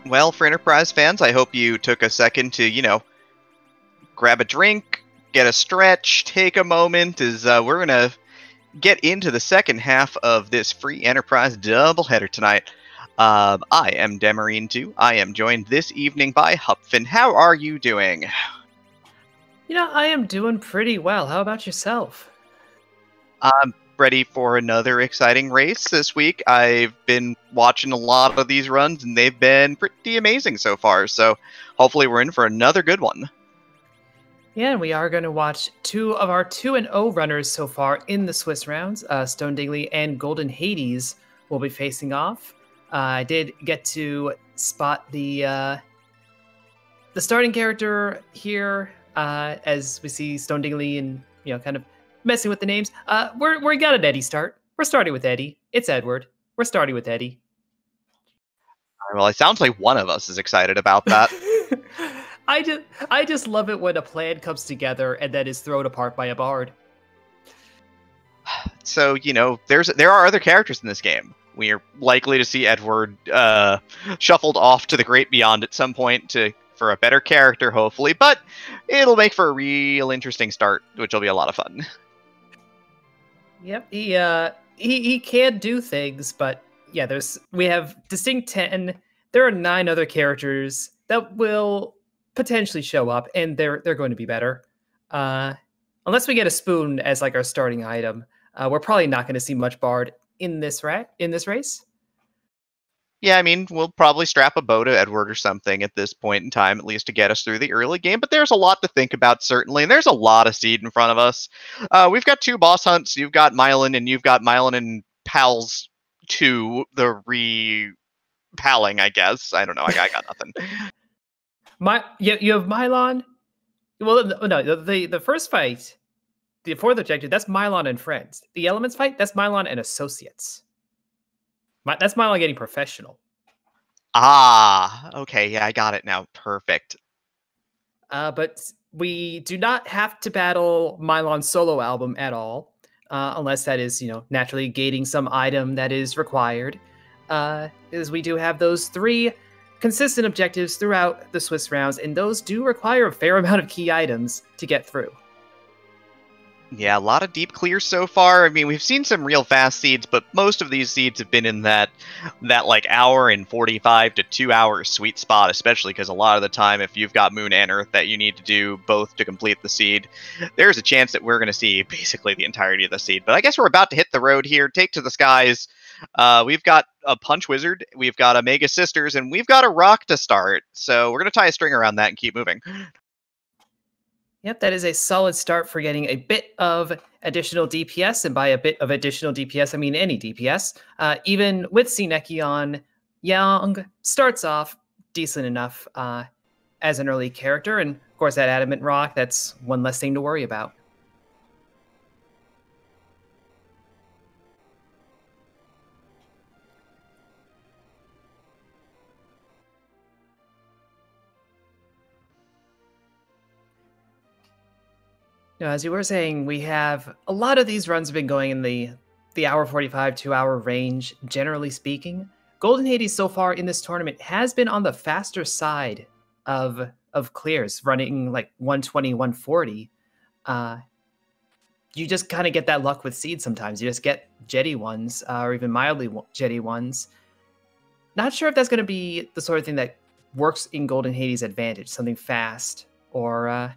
Well, for Enterprise fans, I hope you took a second to, grab a drink, get a stretch, take a moment, as we're going to get into the second half of this free Enterprise doubleheader tonight. I am Demarine2. I am joined this evening by Hupfin. How are you doing? I am doing pretty well. How about yourself? I'm ready for another exciting race this week. I've been watching a lot of these runs, and they've been pretty amazing so far, so hopefully we're in for another good one. Yeah, and we are going to watch two of our 2-0 runners so far in the Swiss rounds. Stone Dingley and Golden Hades will be facing off. I did get to spot the starting character here as we see Stone Dingley and kind of messing with the names. We got an Eddie start. We're starting with Eddie. It's Edward. We're starting with Eddie. Well, it sounds like one of us is excited about that. I just love it when a plan comes together and then is thrown apart by a bard. So, there are other characters in this game. We are likely to see Edward shuffled off to the great beyond at some point for a better character, hopefully, but it'll make for a real interesting start, which will be a lot of fun. Yep, he can do things, but yeah, we have distinct 10. There are 9 other characters that will potentially show up, and they're going to be better. Unless we get a spoon as like our starting item, we're probably not going to see much bard in this race. Yeah, I mean, we'll probably strap a bow to Edward or something at this point in time, at least to get us through the early game, but there's a lot to think about, certainly, and there's a lot of seed in front of us. We've got 2 boss hunts. You've got Mylan, and you've got Mylan and Pals 2, the re-palling, I guess. I don't know, I got nothing. You have Mylan. Well, no, the first fight, the 4th objective, that's Mylan and friends. The elements fight, that's Mylan and associates. That's Mylan getting professional. Ah, okay, yeah, I got it now. Perfect. But we do not have to battle Mylan's solo album at all, unless that is, naturally gating some item that is required. As we do have those 3 consistent objectives throughout the Swiss rounds, and those do require a fair amount of key items to get through. Yeah, a lot of deep clears so far. I mean, we've seen some real fast seeds, but most of these seeds have been in that like hour and 45 to 2 hour sweet spot, especially because a lot of the time, if you've got Moon and Earth that you need to do both to complete the seed, there's a chance that we're going to see basically the entirety of the seed. But I guess we're about to hit the road here, take to the skies. We've got a Punch Wizard, we've got a Mega Sisters, and we've got a Rock to start. So we're going to tie a string around that and keep moving. Yep, that is a solid start for getting a bit of additional DPS, and by a bit of additional DPS, I mean any DPS. Even with Sineki on, Yang starts off decent enough as an early character, and of course that Adamant Rock, that's one less thing to worry about. As you were saying, we have a lot of these runs have been going in the hour 45, 2 hour range, generally speaking. Golden Hades so far in this tournament has been on the faster side of clears, running like 120, 140. You just kind of get that luck with seeds sometimes. You just get jetty ones, or even mildly jetty ones. Not sure if that's going to be the sort of thing that works in Golden Hades' advantage, something fast or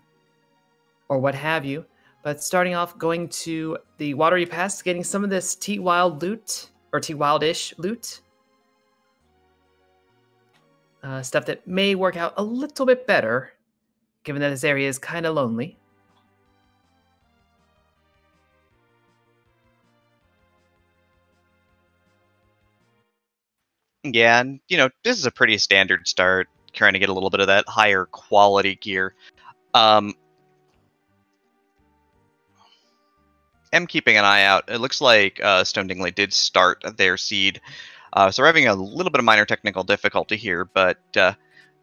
what have you. But starting off, going to the Watery Pass, getting some of this T-Wild loot, or T-Wild-ish loot. Stuff that may work out a little bit better, given that this area is kind of lonely. Yeah, and, this is a pretty standard start, trying to get a little bit of that higher quality gear. Am keeping an eye out. It looks like Stone Dingley did start their seed, so we're having a little bit of minor technical difficulty here, but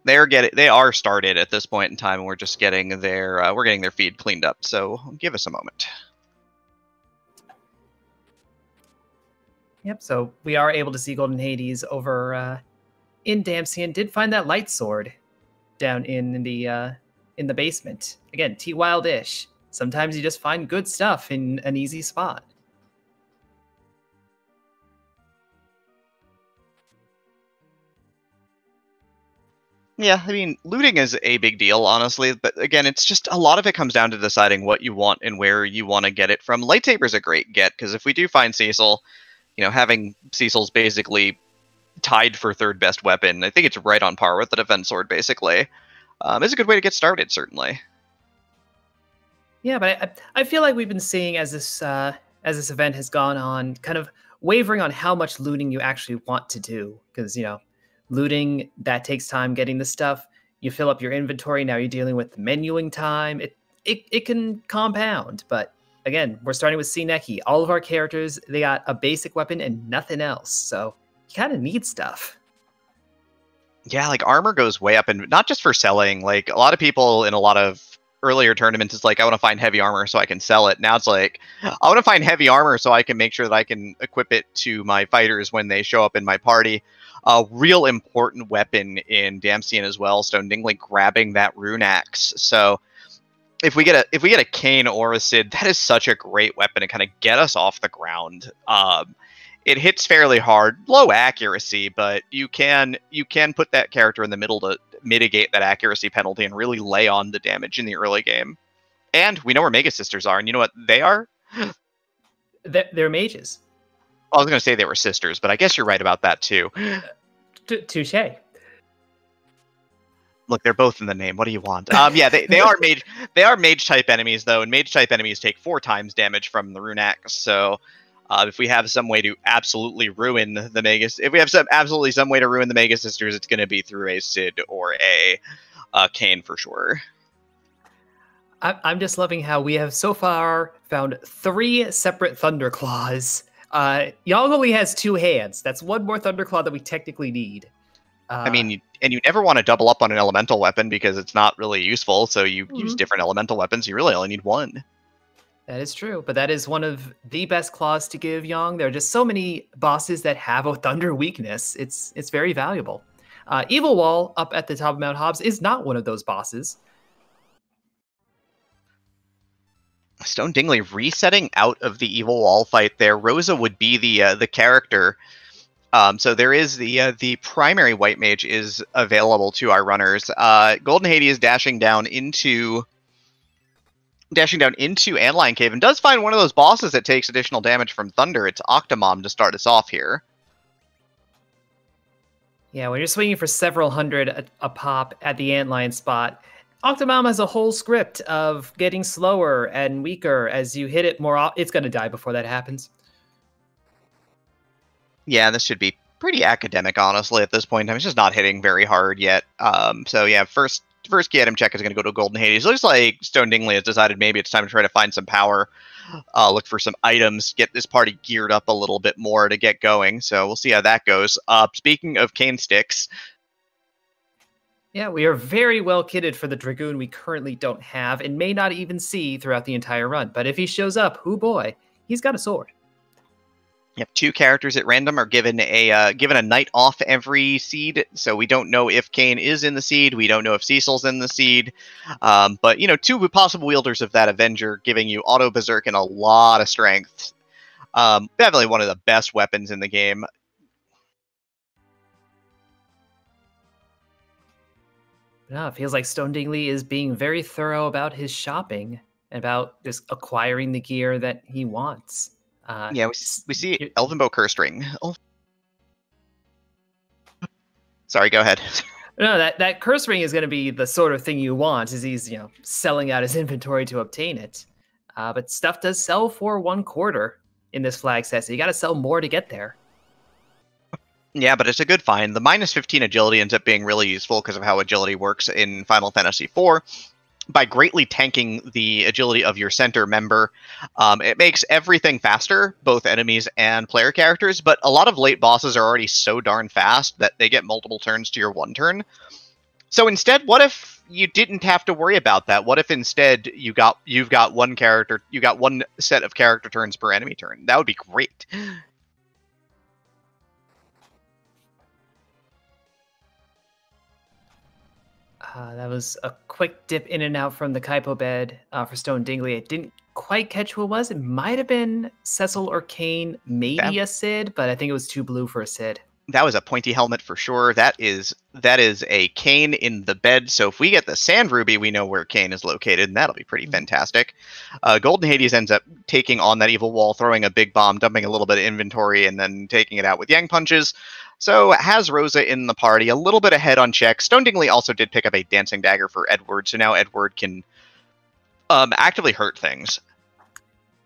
they are started at this point in time, and we're just getting their feed cleaned up. So give us a moment. Yep. So we are able to see Golden Hades over in Damsian did find that light sword down in the basement. Again, T Wildish. Sometimes you just find good stuff in an easy spot. Yeah, I mean, looting is a big deal, honestly, but again, it's just a lot of it comes down to deciding what you want and where you want to get it from. Lightsaber's a great get, because if we do find Cecil, having Cecil's basically tied for third best weapon, I think it's right on par with the defense sword, basically. Is a good way to get started, certainly. Yeah, but I feel like we've been seeing as this event has gone on, kind of wavering on how much looting you actually want to do, because looting, that takes time getting the stuff. You fill up your inventory, now you're dealing with menuing time. It can compound, but again, we're starting with Sineki. All of our characters, they got a basic weapon and nothing else, so you kind of need stuff. Yeah, like armor goes way up, and not just for selling. Like a lot of people in a lot of earlier tournaments, it's like, I want to find heavy armor so I can sell it. Now it's like, I want to find heavy armor so I can make sure that I can equip it to my fighters when they show up in my party. A real important weapon in Damsian as well, Stone Dingley grabbing that rune axe. So if we get a Kane or a Sid, that is such a great weapon to kind of get us off the ground. It hits fairly hard, low accuracy, but you can put that character in the middle to mitigate that accuracy penalty and really lay on the damage in the early game. And we know where Mega Sisters are, and you know what they are? They're mages. I was going to say they were sisters, but I guess you're right about that too. Touche. Look, they're both in the name. What do you want? Yeah, they are mage. They are mage type enemies though, and mage type enemies take 4 times damage from the rune axe. So, if we have some way to absolutely ruin the some way to ruin the Mega Sisters, it's going to be through a Sid or a Kane for sure. I'm just loving how we have so far found 3 separate Thunderclaws. Yang only has 2 hands. That's 1 more Thunderclaw that we technically need. I mean, and you never want to double up on an elemental weapon because it's not really useful, so you use different elemental weapons. You really only need 1. That is true, but that is one of the best claws to give Yang. There are just so many bosses that have a thunder weakness. It's very valuable. Evil Wall up at the top of Mount Hobbs is not one of those bosses. Stone Dingley resetting out of the Evil Wall fight there. Rosa would be the character. So there is the primary white mage is available to our runners. Golden Hades dashing down into Antlion Cave and does find one of those bosses that takes additional damage from Thunder. It's Octomom to start us off here. Yeah, when you're swinging for several hundred a pop at the Antlion spot, Octomom has a whole script of getting slower and weaker as you hit it more. It's going to die before that happens. Yeah, this should be pretty academic, honestly, at this point in time. It's just not hitting very hard yet. So yeah, first key item check is going to go to Golden Hades. Looks like Stone Dingley has decided maybe it's time to try to find some power, look for some items, get this party geared up a little bit more to get going. So we'll see how that goes. Speaking of cane sticks. Yeah, we are very well kitted for the Dragoon we currently don't have and may not even see throughout the entire run. But if he shows up, hoo boy, he's got a sword. Yep, 2 characters at random are given a night off every seed, so we don't know if Kane is in the seed, we don't know if Cecil's in the seed, but 2 possible wielders of that Avenger giving you auto berserk and a lot of strength. Definitely one of the best weapons in the game. No, it feels like Stone Dingley is being very thorough about his shopping and about just acquiring the gear that he wants. Yeah, we see Elvenbow Curse Ring. Oh. Sorry, go ahead. No, that curse ring is going to be the sort of thing you want, as he's selling out his inventory to obtain it. But stuff does sell for 1/4 in this flag set, so you got to sell more to get there. Yeah, but it's a good find. The -15 agility ends up being really useful because of how agility works in Final Fantasy IV. By greatly tanking the agility of your center member, it makes everything faster, both enemies and player characters, but a lot of late bosses are already so darn fast that they get multiple turns to your 1 turn. So instead, what if you didn't have to worry about that? What if instead you've got 1 set of character turns per enemy turn? That would be great. That was a quick dip in and out from the Kaipo bed for Stone Dingley. I didn't quite catch who it was. It might have been Cecil or Kane, maybe a Sid, but I think it was too blue for a Sid. That was a pointy helmet for sure. That is a Kane in the bed. So if we get the Sand Ruby, we know where Kane is located, and that'll be pretty fantastic. Golden Hades ends up taking on that evil wall, throwing a big bomb, dumping a little bit of inventory, and then taking it out with Yang punches. So has Rosa in the party, a little bit ahead on check. Stone Dingley also did pick up a dancing dagger for Edward, so now Edward can actively hurt things.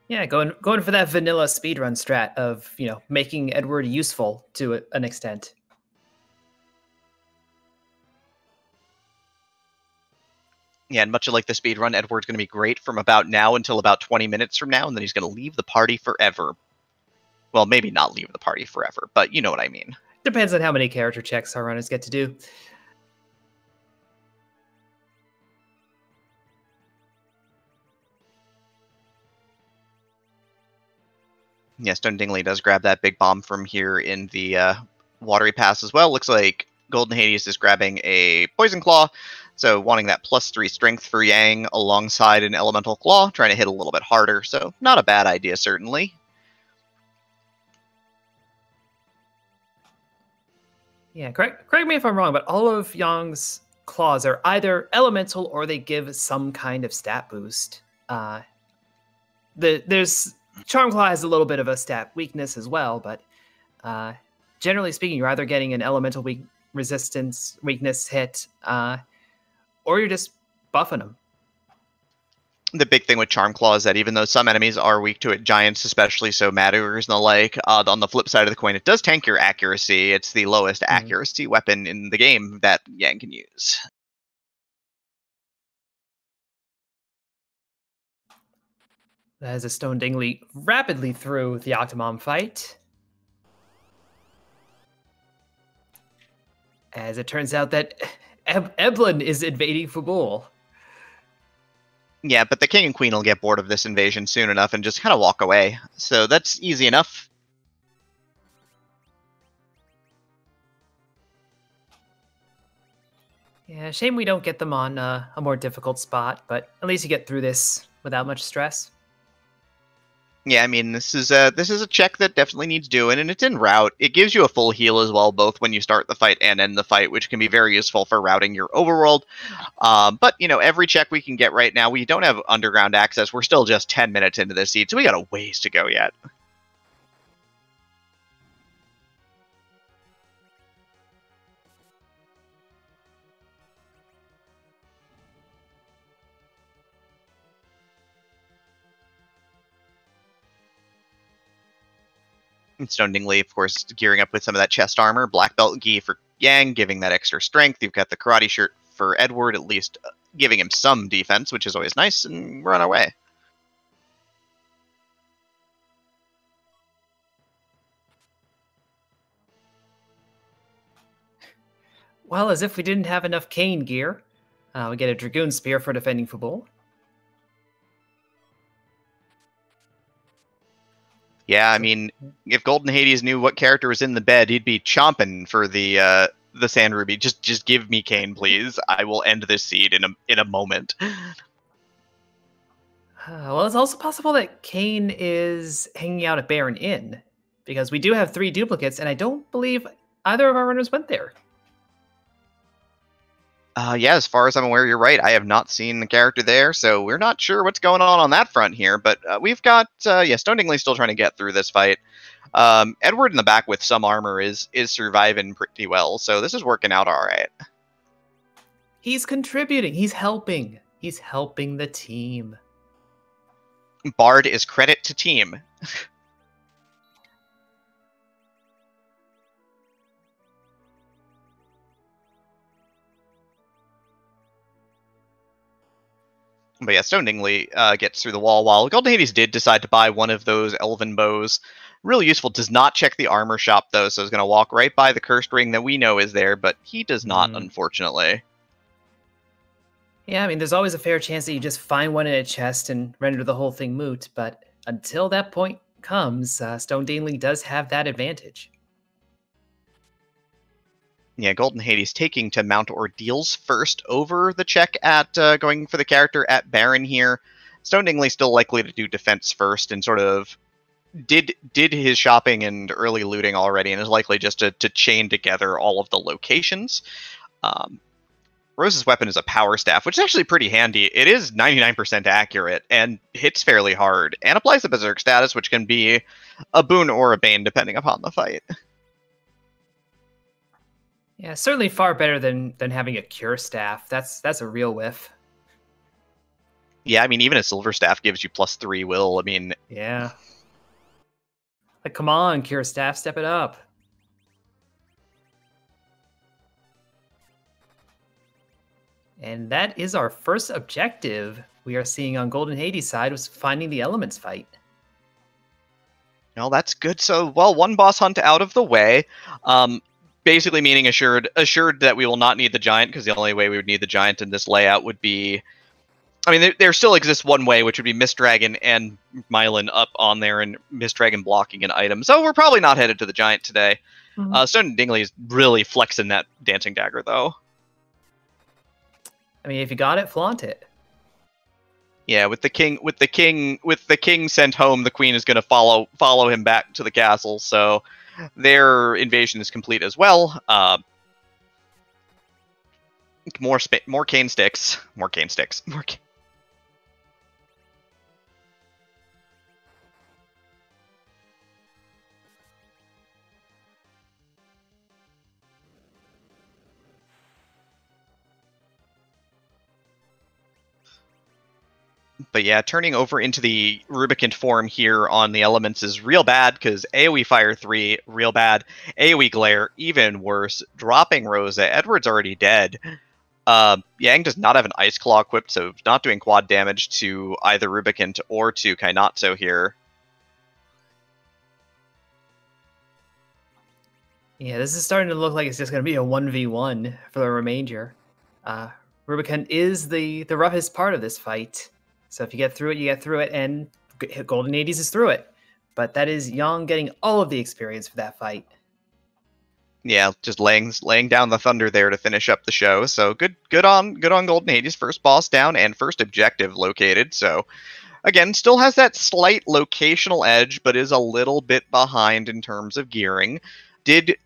Yeah, going for that vanilla speedrun strat of, making Edward useful to an extent. Yeah, and much like the speedrun, Edward's going to be great from about now until about 20 minutes from now, and then he's going to leave the party forever. Well, maybe not leave the party forever, but you know what I mean. Depends on how many character checks our runners get to do. Yeah, Stone Dingley does grab that big bomb from here in the watery pass as well. Looks like Golden Hades is grabbing a Poison Claw, so wanting that +3 strength for Yang alongside an Elemental Claw, trying to hit a little bit harder, so not a bad idea, certainly. Yeah, correct me if I'm wrong, but all of Yang's claws are either elemental or they give some kind of stat boost. There's Charm Claw has a little bit of a stat weakness as well, but generally speaking, you're either getting an elemental resistance weakness hit, or you're just buffing them. The big thing with Charm Claw is that even though some enemies are weak to it, giants especially, so Madugers and the like, on the flip side of the coin, it does tank your accuracy. It's the lowest accuracy weapon in the game that Yang can use. As a Stone Dingley rapidly through the Octomom fight. As it turns out that Evelyn is invading Fubul. Yeah, but the king and queen will get bored of this invasion soon enough and just kind of walk away. So that's easy enough. Yeah, shame we don't get them on a more difficult spot, but at least you get through this without much stress. Yeah, I mean, this is a check that definitely needs doing, and it's in route. It gives you a full heal as well, both when you start the fight and end the fight, which can be very useful for routing your overworld. But, every check we can get right now, we don't have underground access. We're still just 10 minutes into this seed, so we got a ways to go yet. And Stone Dingley, of course, gearing up with some of that chest armor. Black Belt Gi for Yang, giving that extra strength. You've got the Karate Shirt for Edward, at least giving him some defense, which is always nice, and we're on our way. Well, as if we didn't have enough Kane gear. We get a Dragoon Spear for defending Fubul. Yeah, I mean, if Golden Hades knew what character was in the bed, he'd be chomping for the Sand Ruby. Just give me Kane, please. I will end this seed in a moment. Well, it's also possible that Kane is hanging out at Baron Inn, because we do have 3 duplicates, and I don't believe either of our runners went there. Yeah, as far as I'm aware, you're right. I have not seen the character there, so we're not sure what's going on that front here. But we've got, Stone Dingley still trying to get through this fight. Edward in the back with some armor is surviving pretty well, so this is working out all right. He's contributing. He's helping. He's helping the team. Bard is credit to team. But yeah, Stone Dingley gets through the wall, while Golden Hades did decide to buy one of those elven bows. Really useful. Does not check the armor shop, though, so is going to walk right by the cursed ring that we know is there, but he does not, unfortunately. Yeah, I mean, there's always a fair chance that you just find one in a chest and render the whole thing moot, but until that point comes, Stone Dingley does have that advantage. Yeah, Golden Hades taking to Mount Ordeals first over the check at going for the character at Baron here. Stone Dingley still likely to do defense first and sort of did his shopping and early looting already and is likely just to chain together all of the locations. Rose's weapon is a power staff, which is actually pretty handy. It is 99% accurate and hits fairly hard, and applies the Berserk status, which can be a boon or a bane depending upon the fight. Yeah, certainly far better than having a cure staff. That's a real whiff. Yeah, I mean, even a silver staff gives you +3 will. I mean, yeah. Like, come on, cure staff, step it up. And that is our first objective we are seeing on Golden Hades' side, was finding the elements fight. Well, that's good. So, well, one boss hunt out of the way. Basically meaning assured that we will not need the giant, because the only way we would need the giant in this layout would be... I mean, there still exists one way, which would be Mist Dragon and Mylan up on there, and Mist Dragon blocking an item. So we're probably not headed to the giant today. Stone Dingley is really flexing that dancing dagger, though. I mean, if you got it, flaunt it. Yeah, with the king sent home, the queen is going to follow him back to the castle. So their invasion is complete as well. More cane sticks. But yeah, turning over into the Rubicant form here on the elements is real bad, because AoE Fire 3, real bad. AoE Glare, even worse. Dropping Rosa. Edward's already dead. Yang does not have an Ice Claw equipped, so not doing quad damage to either Rubicant or to Kainatsu here. Yeah, this is starting to look like it's just going to be a 1v1 for the remainder. Rubicant is the roughest part of this fight. So if you get through it, you get through it, and Golden Hades is through it. But that is Yang getting all of the experience for that fight. Yeah, just laying down the thunder there to finish up the show. So good on Golden Hades, first boss down and first objective located. So again, still has that slight locational edge, but is a little bit behind in terms of gearing. Did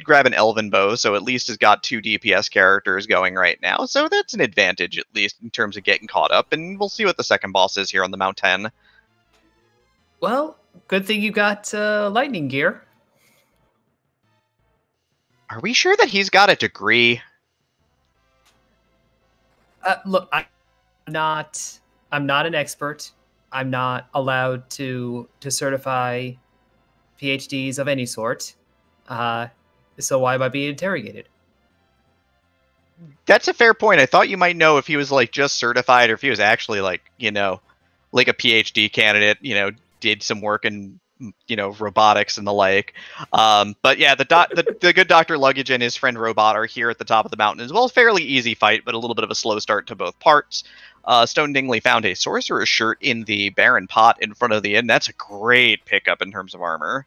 grab an Elven Bow, so at least has got 2 DPS characters going right now. So that's an advantage, at least, in terms of getting caught up. And we'll see what the second boss is here on the Mount 10. Well, good thing you got lightning gear. Are we sure that he's got a degree? Look, I'm not an expert. I'm not allowed to certify PhDs of any sort. So why am I being interrogated? That's a fair point. I thought you might know if he was like just certified, or if he was actually like a PhD candidate, did some work in robotics and the like. But yeah, the good Dr. Luggage and his friend Robot are here at the top of the mountain as well. Fairly easy fight, but a little bit of a slow start to both parts. Stone Dingley found a Sorcerer's Shirt in the Baron pot in front of the inn. That's a great pickup in terms of armor.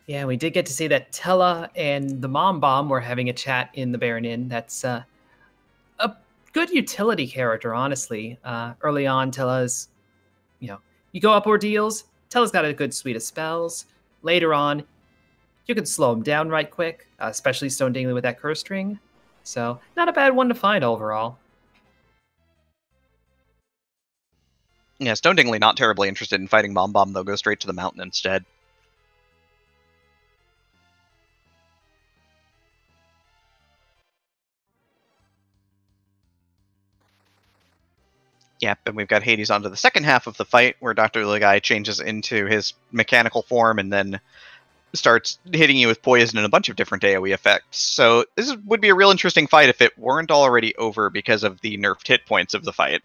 Yeah, we did get to see that Tella and the Mom Bomb were having a chat in the Baron Inn. That's a good utility character, honestly. Early on, Tella's, you go up ordeals, Tella's got a good suite of spells. Later on, you can slow him down right quick, especially Stone Dingley with that curse string. So, not a bad one to find overall. Yeah, Stone Dingley not terribly interested in fighting Mom Bomb, though. Go straight to the mountain instead. Yep, and we've got Hades onto the second half of the fight, where Dr. Ligai changes into his mechanical form and then starts hitting you with poison and a bunch of different AoE effects. So this would be a real interesting fight if it weren't already over because of the nerfed hit points of the fight.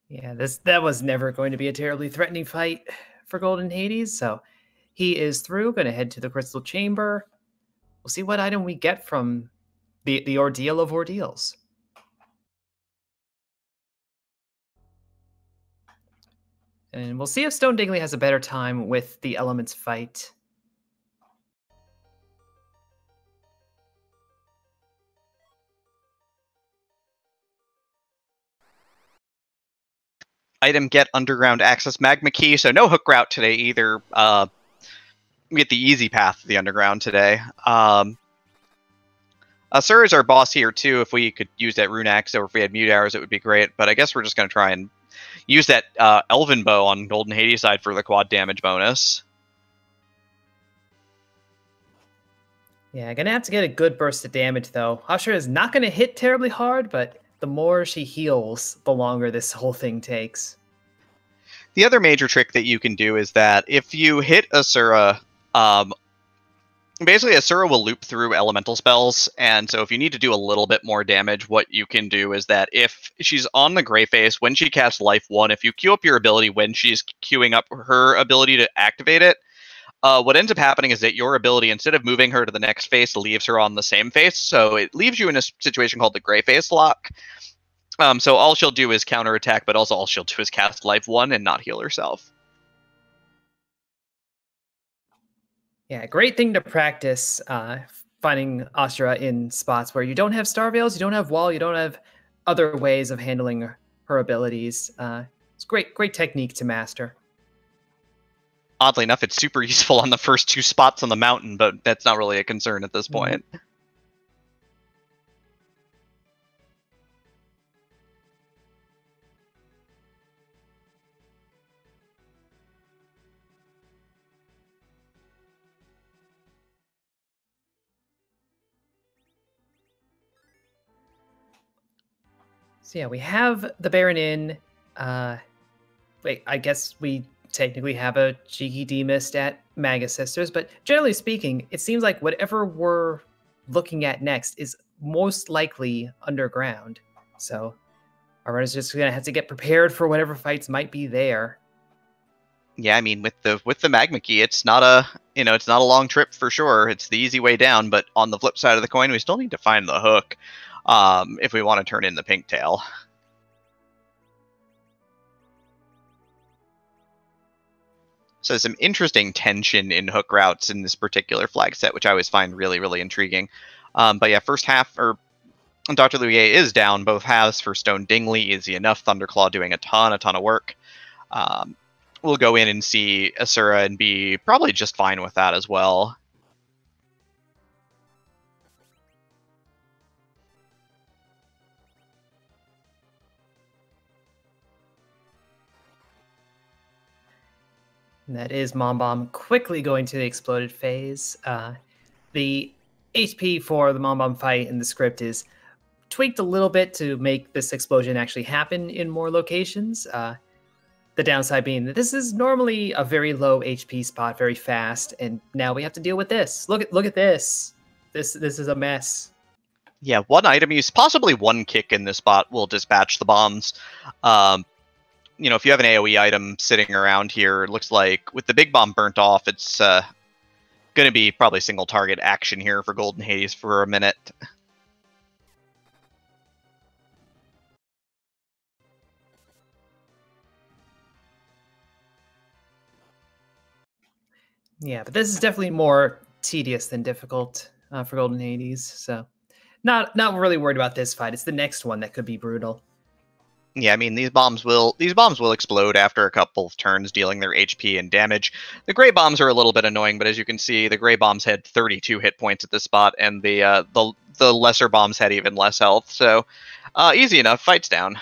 Yeah, that was never going to be a terribly threatening fight for Golden Hades, so he is through, going to head to the Crystal Chamber. We'll see what item we get from the Ordeal of Ordeals. And we'll see if Stone Dingley has a better time with the elements fight. Item get underground access magma key, so no hook route today either. We get the easy path to the underground today. Sir is our boss here too. If we could use that rune axe or if we had mute arrows, it would be great. But I guess we're just going to try and use that elven bow on Golden Hades side for the quad damage bonus. Yeah, gonna have to get a good burst of damage though. Ashura is not gonna hit terribly hard, but the more she heals, the longer this whole thing takes. The other major trick that you can do is that if you hit Asura, basically Asura will loop through elemental spells, and so if you need to do a little bit more damage, what you can do is that if she's on the Grey Face, when she casts Life 1, if you queue up your ability when she's queuing up her ability to activate it, what ends up happening is that your ability, instead of moving her to the next face, leaves her on the same face, so it leaves you in a situation called the Grey Face lock. So all she'll do is counterattack, but also all she'll do is cast Life 1 and not heal herself. Yeah, great thing to practice, finding Ashura in spots where you don't have Star Veils, you don't have Wall, you don't have other ways of handling her abilities. It's great technique to master. Oddly enough, it's super useful on the first 2 spots on the mountain, but that's not really a concern at this point. So yeah, we have the Baron in. Wait, I guess we technically have a cheeky demist at Magus Sisters, but generally speaking, it seems like whatever we're looking at next is most likely underground. So our runners just gonna have to get prepared for whatever fights might be there. Yeah, I mean, with the magma key, it's not a it's not a long trip for sure. It's the easy way down, but on the flip side of the coin, we still need to find the hook if we want to turn in the pink tail. So some interesting tension in hook routes in this particular flag set, which I always find really, really intriguing. But yeah, first half, or Dr. Louis is down both halves for Stone Dingley. Easy enough. Thunderclaw doing a ton of work. We'll go in and see Asura and be probably just fine with that as well. And that is Mom Bomb quickly going to the exploded phase. The HP for the Mom Bomb fight in the script is tweaked a little bit to make this explosion actually happen in more locations. The downside being that this is normally a very low HP spot, very fast, and now we have to deal with this. Look at this. This is a mess. Yeah, one item use, possibly one kick in this spot will dispatch the bombs. If you have an AoE item sitting around here, it looks like with the big bomb burnt off, it's going to be probably single target action here for Golden Hades for a minute. Yeah, but this is definitely more tedious than difficult for Golden Hades, so not really worried about this fight. It's the next one that could be brutal. Yeah, I mean, these bombs will explode after a couple of turns, dealing their HP and damage. The gray bombs are a little bit annoying, but as you can see, the gray bombs had 32 hit points at this spot, and the lesser bombs had even less health. So, easy enough. Fight's down.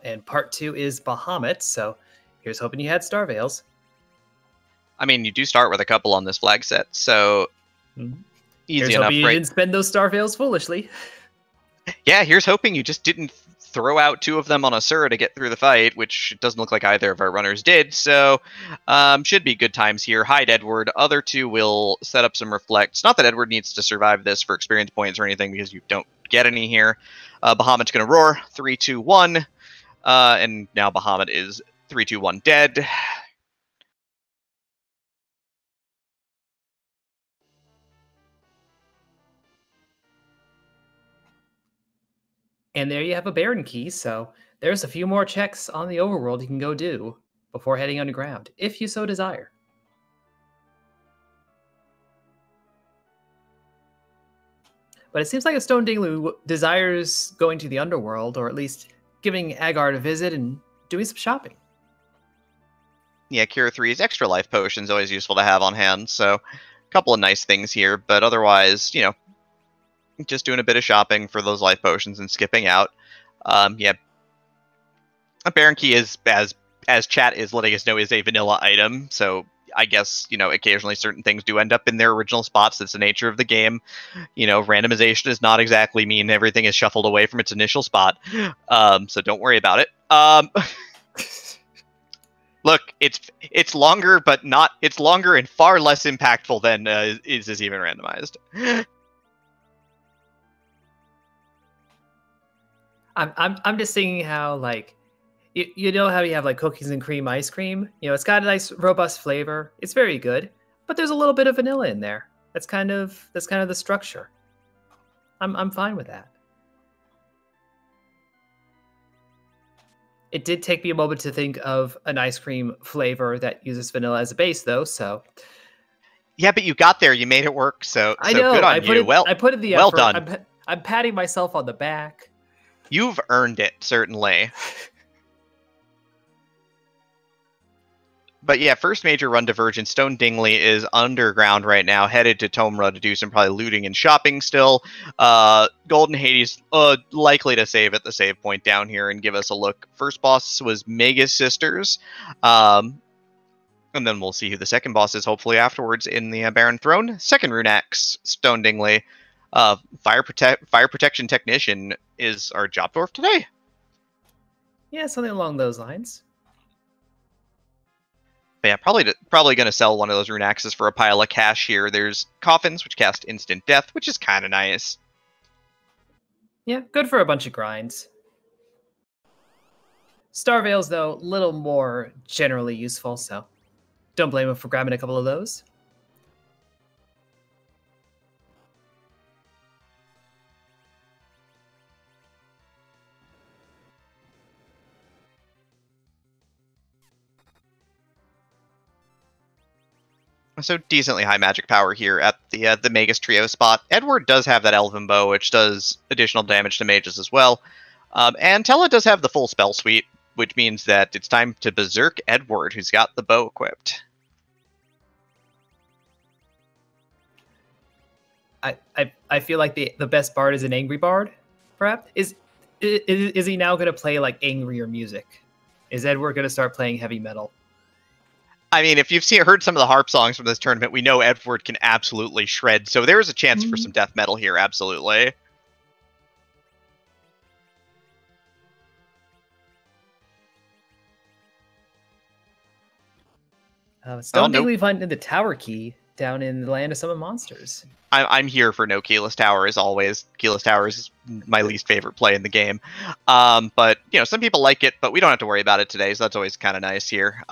And part 2 is Bahamut, so here's hoping you had Star Veils. I mean, you do start with a couple on this flag set, so easy here's enough. Hoping you right? didn't spend those Star Veils foolishly. Yeah, here's hoping you just didn't throw out 2 of them on Asura to get through the fight, which it doesn't look like either of our runners did, so should be good times here. Hide Edward. Other 2 will set up some reflects. Not that Edward needs to survive this for experience points or anything, because you don't get any here. Bahamut's going to roar. 3, 2, 1. And now Bahamut is 3, 2, 1 dead. And there you have a Baron key, so there's a few more checks on the overworld you can go do before heading underground, if you so desire. But it seems like a Stone Dingley desires going to the underworld, or at least giving Agar a visit and doing some shopping. Yeah, Cure 3's extra life potion's always useful to have on hand, so a couple of nice things here, but otherwise, just doing a bit of shopping for those life potions and skipping out. Yeah, a Baron Key is, as chat is letting us know, is a vanilla item, so I guess, occasionally certain things do end up in their original spots. That's the nature of the game. Randomization does not exactly mean everything is shuffled away from its initial spot, so don't worry about it. Look, it's longer, but it's longer and far less impactful than is even randomized. I'm just thinking how, like, you know how you have like cookies and cream ice cream? It's got a nice robust flavor. It's very good, but there's a little bit of vanilla in there. That's kind of the structure. I'm fine with that. It did take me a moment to think of an ice cream flavor that uses vanilla as a base, though. So yeah, but you got there. You made it work. So I know. Good on you. I put in the well effort. Done. I'm patting myself on the back. You've earned it, certainly. But yeah, first major run divergence. Stone Dingley is underground right now, headed to Tomra to do some probably looting and shopping still. Golden Hades likely to save at the save point down here and give us a look. First boss was Mega's Sisters. And then we'll see who the second boss is, hopefully afterwards, in the Baron Throne. Second Rune Axe, Stone Dingley. Fire Protection Technician is our job dwarf today. Yeah, something along those lines. But yeah, probably going to sell one of those rune axes for a pile of cash here. There's Coffins, which cast instant death, which is kind of nice. Yeah, good for a bunch of grinds. Star Veils, though, a little more generally useful, so don't blame him for grabbing a couple of those. So decently high magic power here at the Magus Trio spot. Edward does have that Elven Bow, which does additional damage to mages as well. And Tella does have the full spell suite, which means that it's time to berserk Edward, who's got the bow equipped. I feel like the best bard is an angry bard, perhaps? Is he now going to play like angrier music? Is Edward going to start playing heavy metal? I mean, if you've heard some of the harp songs from this tournament, we know Edward can absolutely shred, so there is a chance for some death metal here, absolutely. Stone Dingley finding the tower key down in the land of summon monsters. I'm here for no Keyless Tower, as always. Keyless Tower is my least favorite play in the game. But, some people like it, but we don't have to worry about it today, so that's always kind of nice here.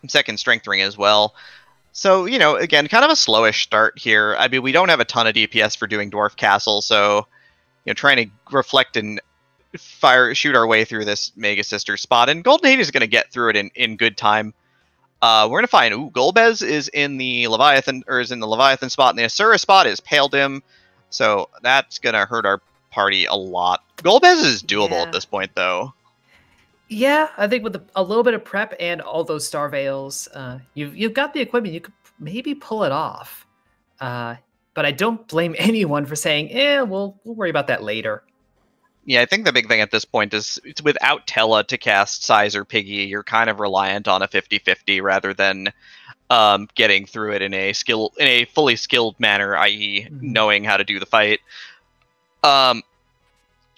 Second Strength Ring as well. So, again, kind of a slowish start here. I mean, we don't have a ton of DPS for doing Dwarf Castle, so, trying to reflect and shoot our way through this Mega Sister spot. And Golden Hades is going to get through it in good time. We're going to find, Golbez is in the Leviathan spot, and the Asura spot is Pale Dim, so that's going to hurt our party a lot. Golbez is doable at this point, though. Yeah, I think with a little bit of prep and all those Star Veils, you've got the equipment. You could maybe pull it off. But I don't blame anyone for saying, we'll worry about that later. Yeah, I think the big thing at this point is it's without Tella to cast Size or Piggy, you're kind of reliant on a 50-50 rather than getting through it in a fully skilled manner, i.e. knowing how to do the fight.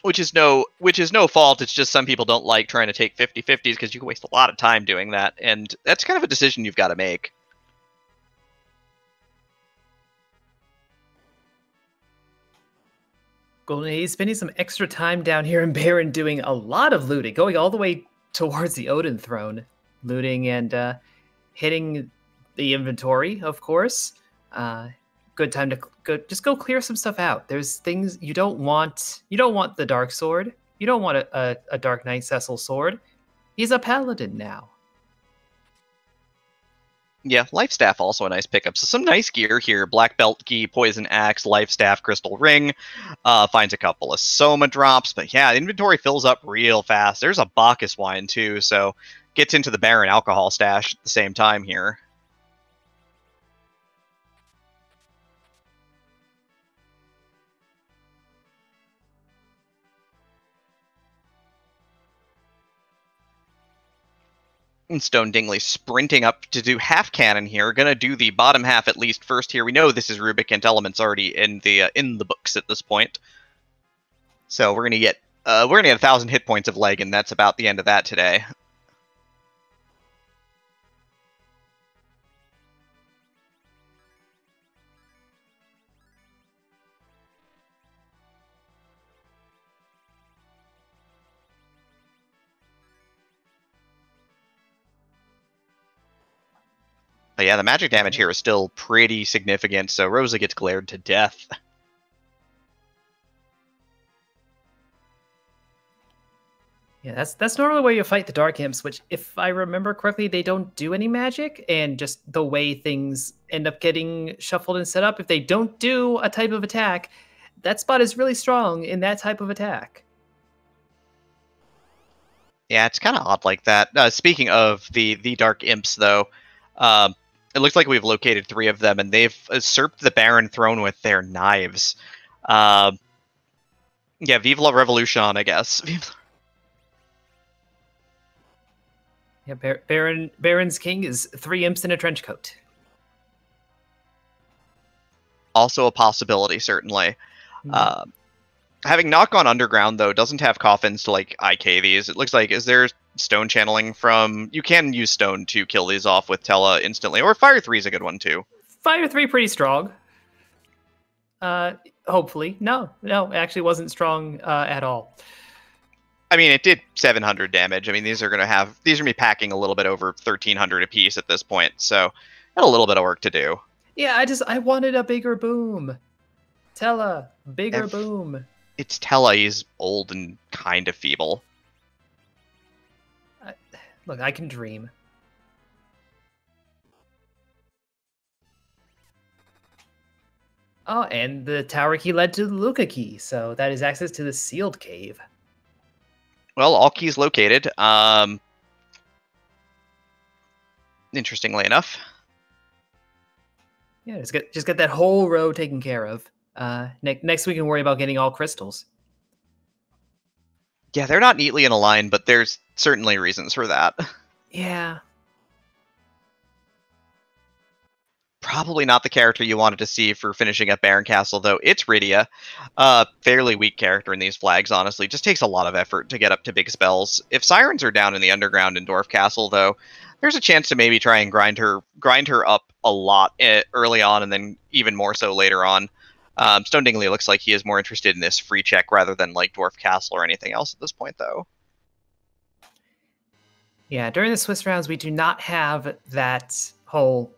Which is no fault. It's just some people don't like trying to take 50-50s because you can waste a lot of time doing that, and that's kind of a decision you've got to make. Golden Hades spending some extra time down here in Baron doing a lot of looting, going all the way towards the Odin throne, looting and hitting the inventory, of course. good time to go clear some stuff out. There's things you don't want. You don't want the dark sword. You don't want a Dark Knight Cecil sword. He's a paladin now. Yeah, Life Staff also a nice pickup. So some nice gear here. Black Belt Key, Poison Axe, Life Staff, Crystal Ring. Finds a couple of Soma drops. But yeah, inventory fills up real fast. There's a Bacchus wine too, so gets into the Baron alcohol stash at the same time here. And Stone Dingley sprinting up to do half cannon here. Gonna do the bottom half at least first here. We know this is Rubicant Elements already in the books at this point. So we're gonna get 1,000 hit points of leg, and that's about the end of that today. But yeah, the magic damage here is still pretty significant, so Rosa gets glared to death. Yeah, that's normally where you fight the Dark Imps, which, if I remember correctly, they don't do any magic, and just the way things end up getting shuffled and set up, if they don't do a type of attack, that spot is really strong in that type of attack. Yeah, it's kind of odd like that. Speaking of the Dark Imps, though, it looks like we've located 3 of them, and they've usurped the Baron throne with their knives. Yeah, Vive la Revolution, I guess. Yeah, Baron's king is 3 imps in a trench coat. Also a possibility, certainly. Having Knock on Underground, though, doesn't have coffins to, like, IK these. It looks like, is there stone channeling from... You can use stone to kill these off with Tella instantly, or Fire 3 is a good one, too. Fire 3 pretty strong. Hopefully. No, it actually wasn't strong at all. I mean, it did 700 damage. I mean, these are going to be packing a little bit over 1,300 apiece at this point, so got a little bit of work to do. Yeah, I wanted a bigger boom. Tella, bigger boom. It's Tella. He's old and kind of feeble. Look, I can dream. Oh, and the tower key led to the Luca key, so that is access to the sealed cave. Well, all keys located. Interestingly enough. Yeah, just get that whole row taken care of. Next we can worry about getting all crystals. Yeah, they're not neatly in a line, but there's certainly reasons for that. Yeah. Probably not the character you wanted to see for finishing up Baron Castle, though. It's Rydia. Fairly weak character in these flags, honestly. Just takes a lot of effort to get up to big spells. If Sirens are down in the underground in Dwarf Castle, though, there's a chance to maybe try and grind her up a lot early on, and then even more so later on. Stone Dingley looks like he is more interested in this free check rather than like Dwarf Castle or anything else at this point, though. Yeah, during the Swiss rounds, we do not have that whole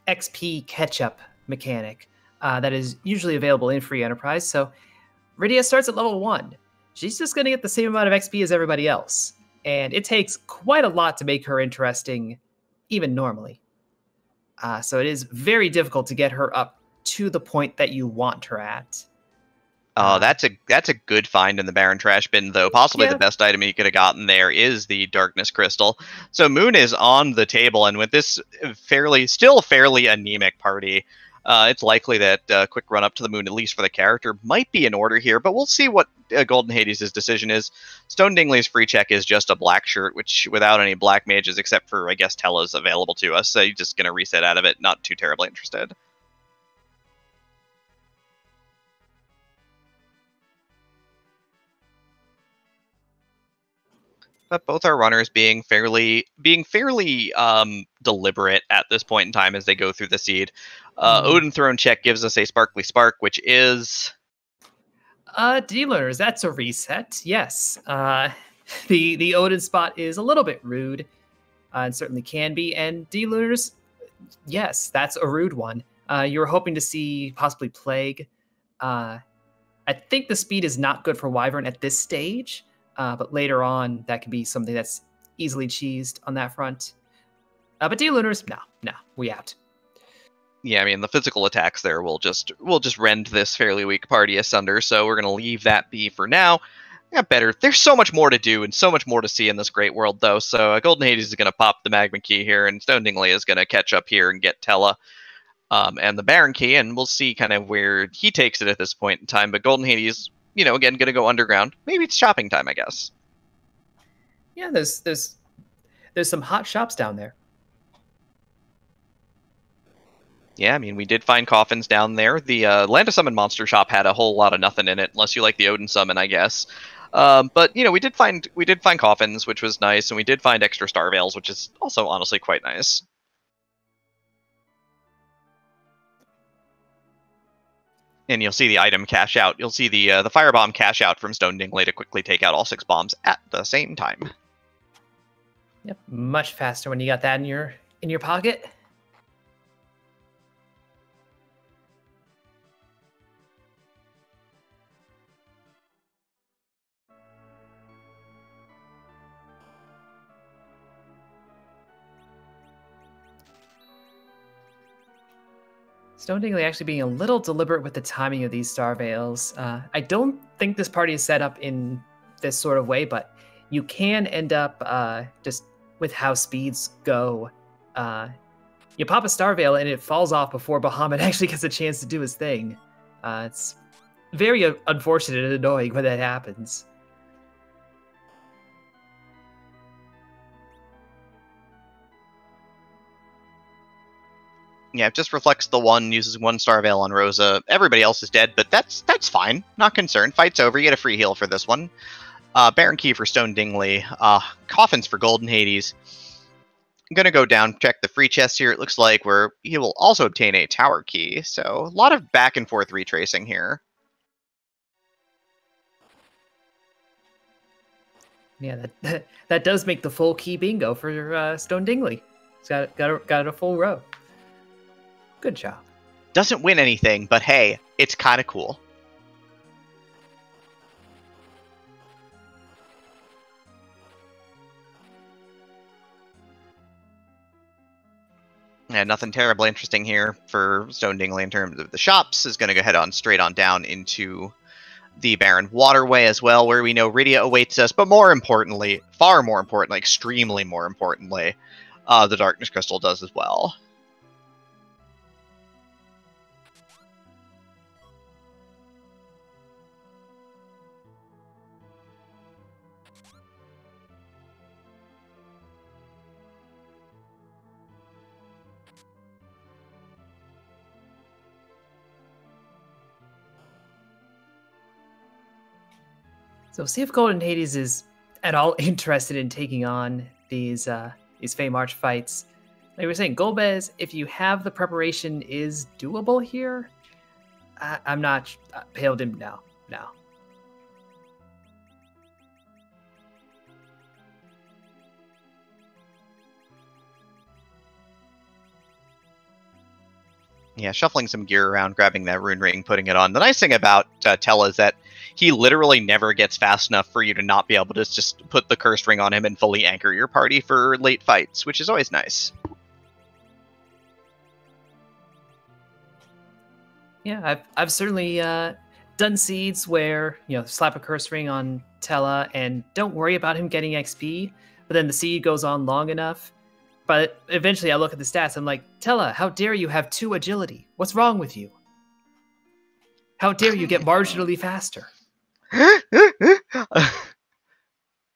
XP catch-up mechanic that is usually available in Free Enterprise. So Rydia starts at level 1. She's just going to get the same amount of XP as everybody else. And it takes quite a lot to make her interesting, even normally. So it is very difficult to get her up to the point that you want her at. Oh, that's a good find in the Baron Trash Bin, though. Possibly the best item you could have gotten there is the Darkness Crystal. So Moon is on the table, and with this still fairly anemic party, it's likely that a quick run up to the Moon, at least for the character, might be in order here, but we'll see what Golden Hades' decision is. Stone Dingley's free check is just a black shirt, which without any black mages, except for, I guess, Tella's available to us, so you're just going to reset out of it, not too terribly interested. But both our runners being fairly deliberate at this point in time as they go through the seed. Odin Throne check gives us a Sparkly Spark, which is... D-Learners, that's a reset, yes. The Odin spot is a little bit rude, and certainly can be, and D-Learners, yes, that's a rude one. You were hoping to see possibly Plague. I think the speed is not good for Wyvern at this stage, but later on, that could be something that's easily cheesed on that front. But D-Lunars, no, we out. Yeah, I mean, the physical attacks there will just rend this fairly weak party asunder, so we're going to leave that be for now. Yeah, better. There's so much more to do and so much more to see in this great world, though, so Golden Hades is going to pop the Magma Key here, and Stone Dingley is going to catch up here and get Tella and the Baron Key, and we'll see kind of where he takes it at this point in time, but Golden Hades, again, going to go underground. Maybe it's shopping time, I guess. Yeah, there's some hot shops down there. Yeah, I mean, we did find coffins down there. The Land of Summon monster shop had a whole lot of nothing in it, unless you like the Odin summon, I guess. But we did find coffins, which was nice, and we did find extra star veils, which is also honestly quite nice. And you'll see the item cash out. You'll see the firebomb cash out from Stone Dingley to quickly take out all 6 bombs at the same time. Yep, much faster when you got that in your pocket. Stone Dingley actually being a little deliberate with the timing of these Star Veils. I don't think this party is set up in this sort of way, but you can end up just with how speeds go. You pop a Star Veil and it falls off before Bahamut actually gets a chance to do his thing. It's very unfortunate and annoying when that happens. Yeah, it just reflects the one, uses 1 Star Veil on Rosa. Everybody else is dead, but that's fine. Not concerned. Fight's over. You get a free heal for this one. Baron Key for Stone Dingley. Coffins for Golden Hades. I'm going to go down, check the free chest here. It looks like he will also obtain a tower key. So a lot of back and forth retracing here. Yeah, that does make the full key bingo for Stone Dingley. He's got a full row. Good job. Doesn't win anything, but hey, it's kind of cool. Yeah, nothing terribly interesting here for Stone Dingley in terms of the shops. Is going to go head on straight on down into the Barren Waterway as well, where we know Rydia awaits us, but more importantly, far more importantly, extremely more importantly, the Darkness Crystal does as well. So see if Golden Hades is at all interested in taking on these Fey March fights. Like we were saying, Golbez, if you have the preparation, is doable here. I'm not paled him now. No. Yeah, shuffling some gear around, grabbing that rune ring, putting it on. The nice thing about Tella is that he literally never gets fast enough for you to not be able to just put the cursed ring on him and fully anchor your party for late fights, which is always nice. Yeah, I've certainly done seeds where, slap a curse ring on Tella and don't worry about him getting XP, but then the seed goes on long enough. But eventually I look at the stats, I'm like, Tella, how dare you have 2 agility? What's wrong with you? How dare you get marginally faster?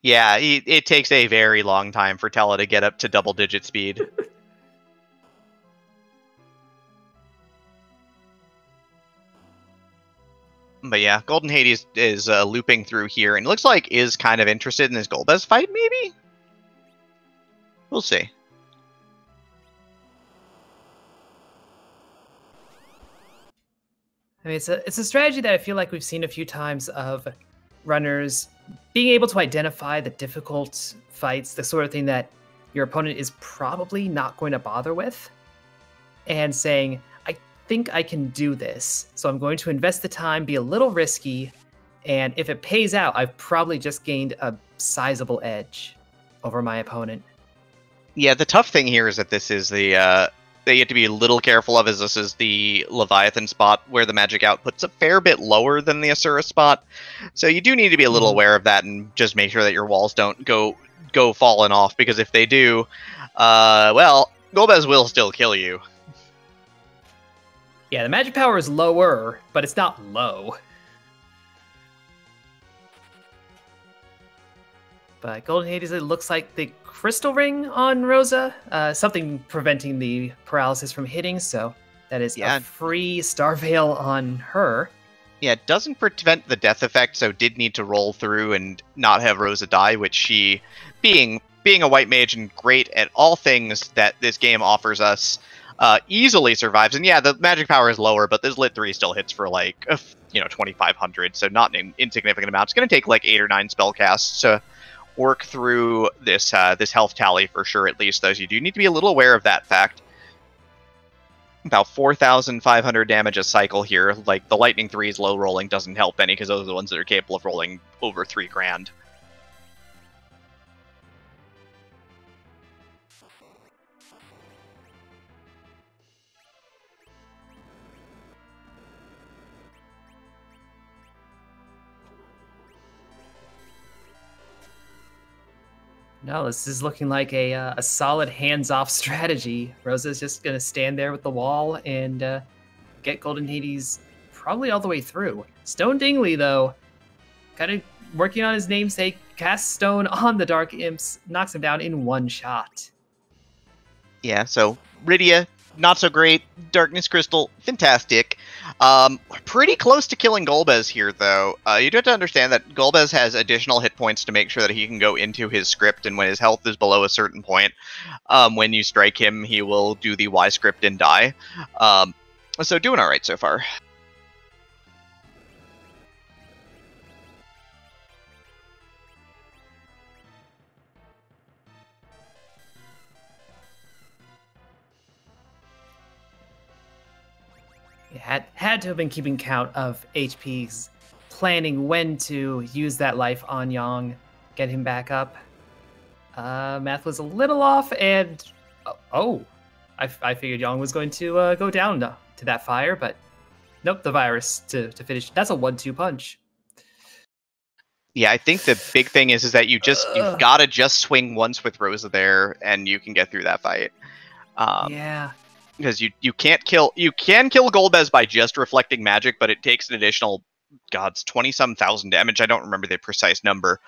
Yeah, it takes a very long time for Tella to get up to double-digit speed. But yeah, Golden Hades is looping through here, and it looks like is kind of interested in this Golbez fight, maybe? We'll see. I mean, it's a strategy that I feel like we've seen a few times of runners being able to identify the difficult fights, the sort of thing that your opponent is probably not going to bother with, and saying, think I can do this. So I'm going to invest the time, be a little risky, and if it pays out, I've probably just gained a sizable edge over my opponent. Yeah, the tough thing here is that this is the that you have to be a little careful of, is this is the Leviathan spot where the magic output's a fair bit lower than the Asura spot. So you do need to be a little aware of that and just make sure that your walls don't go falling off, because if they do, well, Golbez will still kill you. Yeah, the magic power is lower, but it's not low. But Golden Hades, it looks like the crystal ring on Rosa, something preventing the paralysis from hitting, so that is a free Star Veil on her. Yeah, it doesn't prevent the death effect, so did need to roll through and not have Rosa die, which she, being a white mage and great at all things that this game offers us, easily survives. And yeah, the magic power is lower, but this Lit 3 still hits for like, 2,500, so not an insignificant amount. It's going to take like 8 or 9 spell casts to work through this this health tally for sure, at least, though. So you do need to be a little aware of that fact. About 4,500 damage a cycle here. Like, the Lightning 3's low rolling doesn't help any, because those are the ones that are capable of rolling over 3 grand. No, this is looking like a solid hands-off strategy. Rosa's just going to stand there with the wall and get Golden Hades probably all the way through. Stone Dingley, though, kind of working on his namesake, casts Stone on the Dark Imps, knocks him down in one shot. Yeah, so Rydia, not so great. Darkness Crystal, fantastic. Pretty close to killing Golbez here, though. You do have to understand that Golbez has additional hit points to make sure that he can go into his script, and when his health is below a certain point, when you strike him, he will do the Y script and die. So doing alright so far. Had to have been keeping count of HPs, planning when to use that life on Yong, get him back up. Math was a little off, and I figured Yong was going to go down to that fire, but nope, the virus to finish. That's a 1-2 punch. Yeah, I think the big thing is that you've got to just swing once with Rosa there, and you can get through that fight. Yeah. Because you can kill Golbez by just reflecting magic, but it takes an additional, it's 20-some thousand damage. I don't remember the precise number.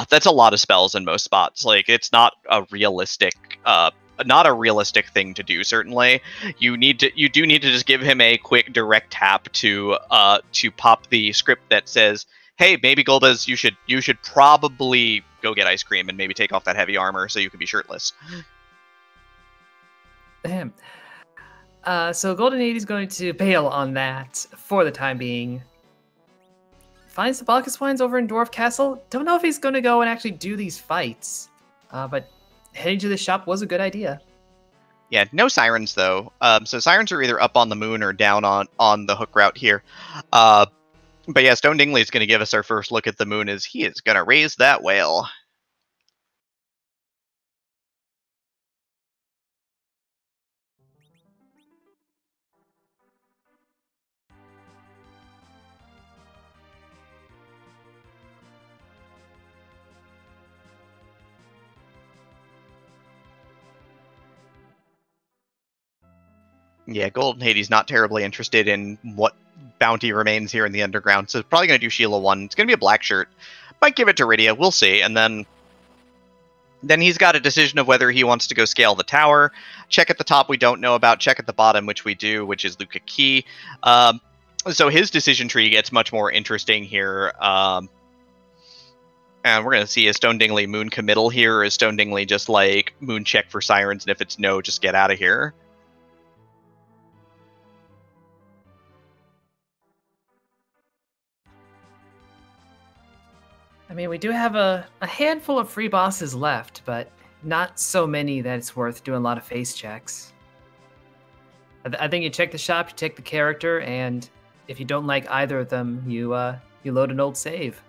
That's a lot of spells in most spots. Like, it's not a realistic thing to do. Certainly, you do need to just give him a quick direct tap to pop the script that says, hey, maybe Golbez, you should probably go get ice cream and maybe take off that heavy armor so you can be shirtless. Damn. So Golden Hades is going to bail on that for the time being. Finds the Bacchus Wines over in Dwarf Castle. Don't know if he's going to go and actually do these fights, but heading to the shop was a good idea. Yeah, no sirens, though. So sirens are either up on the moon or down on the hook route here. But yeah, Stone Dingley is going to give us our first look at the moon, as he is going to raise that whale. Yeah, Golden Hades not terribly interested in what bounty remains here in the underground, so it's probably going to do Sheila 1. It's going to be a black shirt. Might give it to Rydia, we'll see. And then he's got a decision of whether he wants to go scale the tower. Check at the top we don't know about, check at the bottom, which we do, which is Luca Key. So his decision tree gets much more interesting here. And we're going to see, is Stone Dingley moon committal here, or is Stone Dingley just like moon check for sirens, and if it's no, just get out of here? I mean, we do have a handful of free bosses left, but not so many that it's worth doing a lot of face checks. I think you check the shop, you check the character, and if you don't like either of them, you load an old save.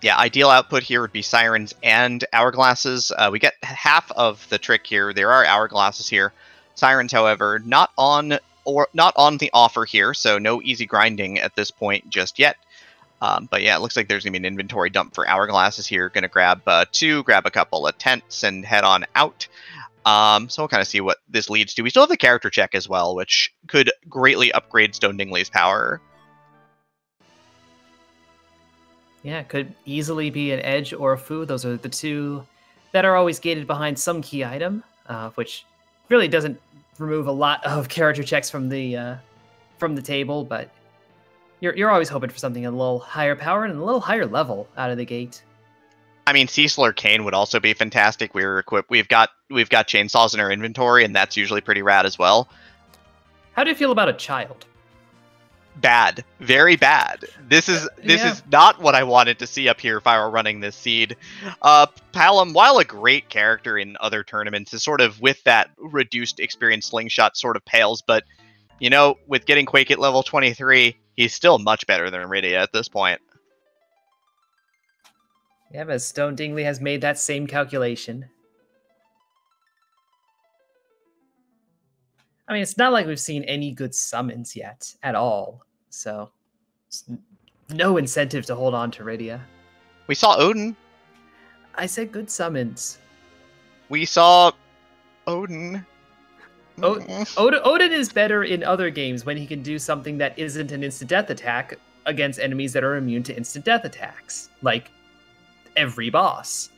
Yeah, ideal output here would be sirens and hourglasses. We get half of the trick here. There are hourglasses here. Sirens, however, not on the offer here, so no easy grinding at this point just yet. But yeah, it looks like there's going to be an inventory dump for hourglasses here. Going to grab 2, grab a couple of tents, and head on out. So we'll kind of see what this leads to. We still have the character check as well, which could greatly upgrade Stone Dingley's power. Yeah, it could easily be an edge or a food. Those are the two that are always gated behind some key item, which really doesn't remove a lot of character checks from the table, but you're always hoping for something a little higher power and a little higher level out of the gate. I mean, Cecil or Kane would also be fantastic. We're equipped. We've got chainsaws in our inventory, and that's usually pretty rad as well. How do you feel about a child? Bad, very bad. This is not what I wanted to see up here if I were running this seed. Palom, while a great character in other tournaments, is sort of with that reduced experience slingshot sort of pales, but you know, with getting Quake at level 23, he's still much better than Rydia at this point. Yeah, but Stone Dingley has made that same calculation. I mean, it's not like we've seen any good summons yet at all, so no incentive to hold on to Rydia. We saw Odin. I said good summons. We saw Odin. Odin is better in other games when he can do something that isn't an instant death attack against enemies that are immune to instant death attacks, like every boss.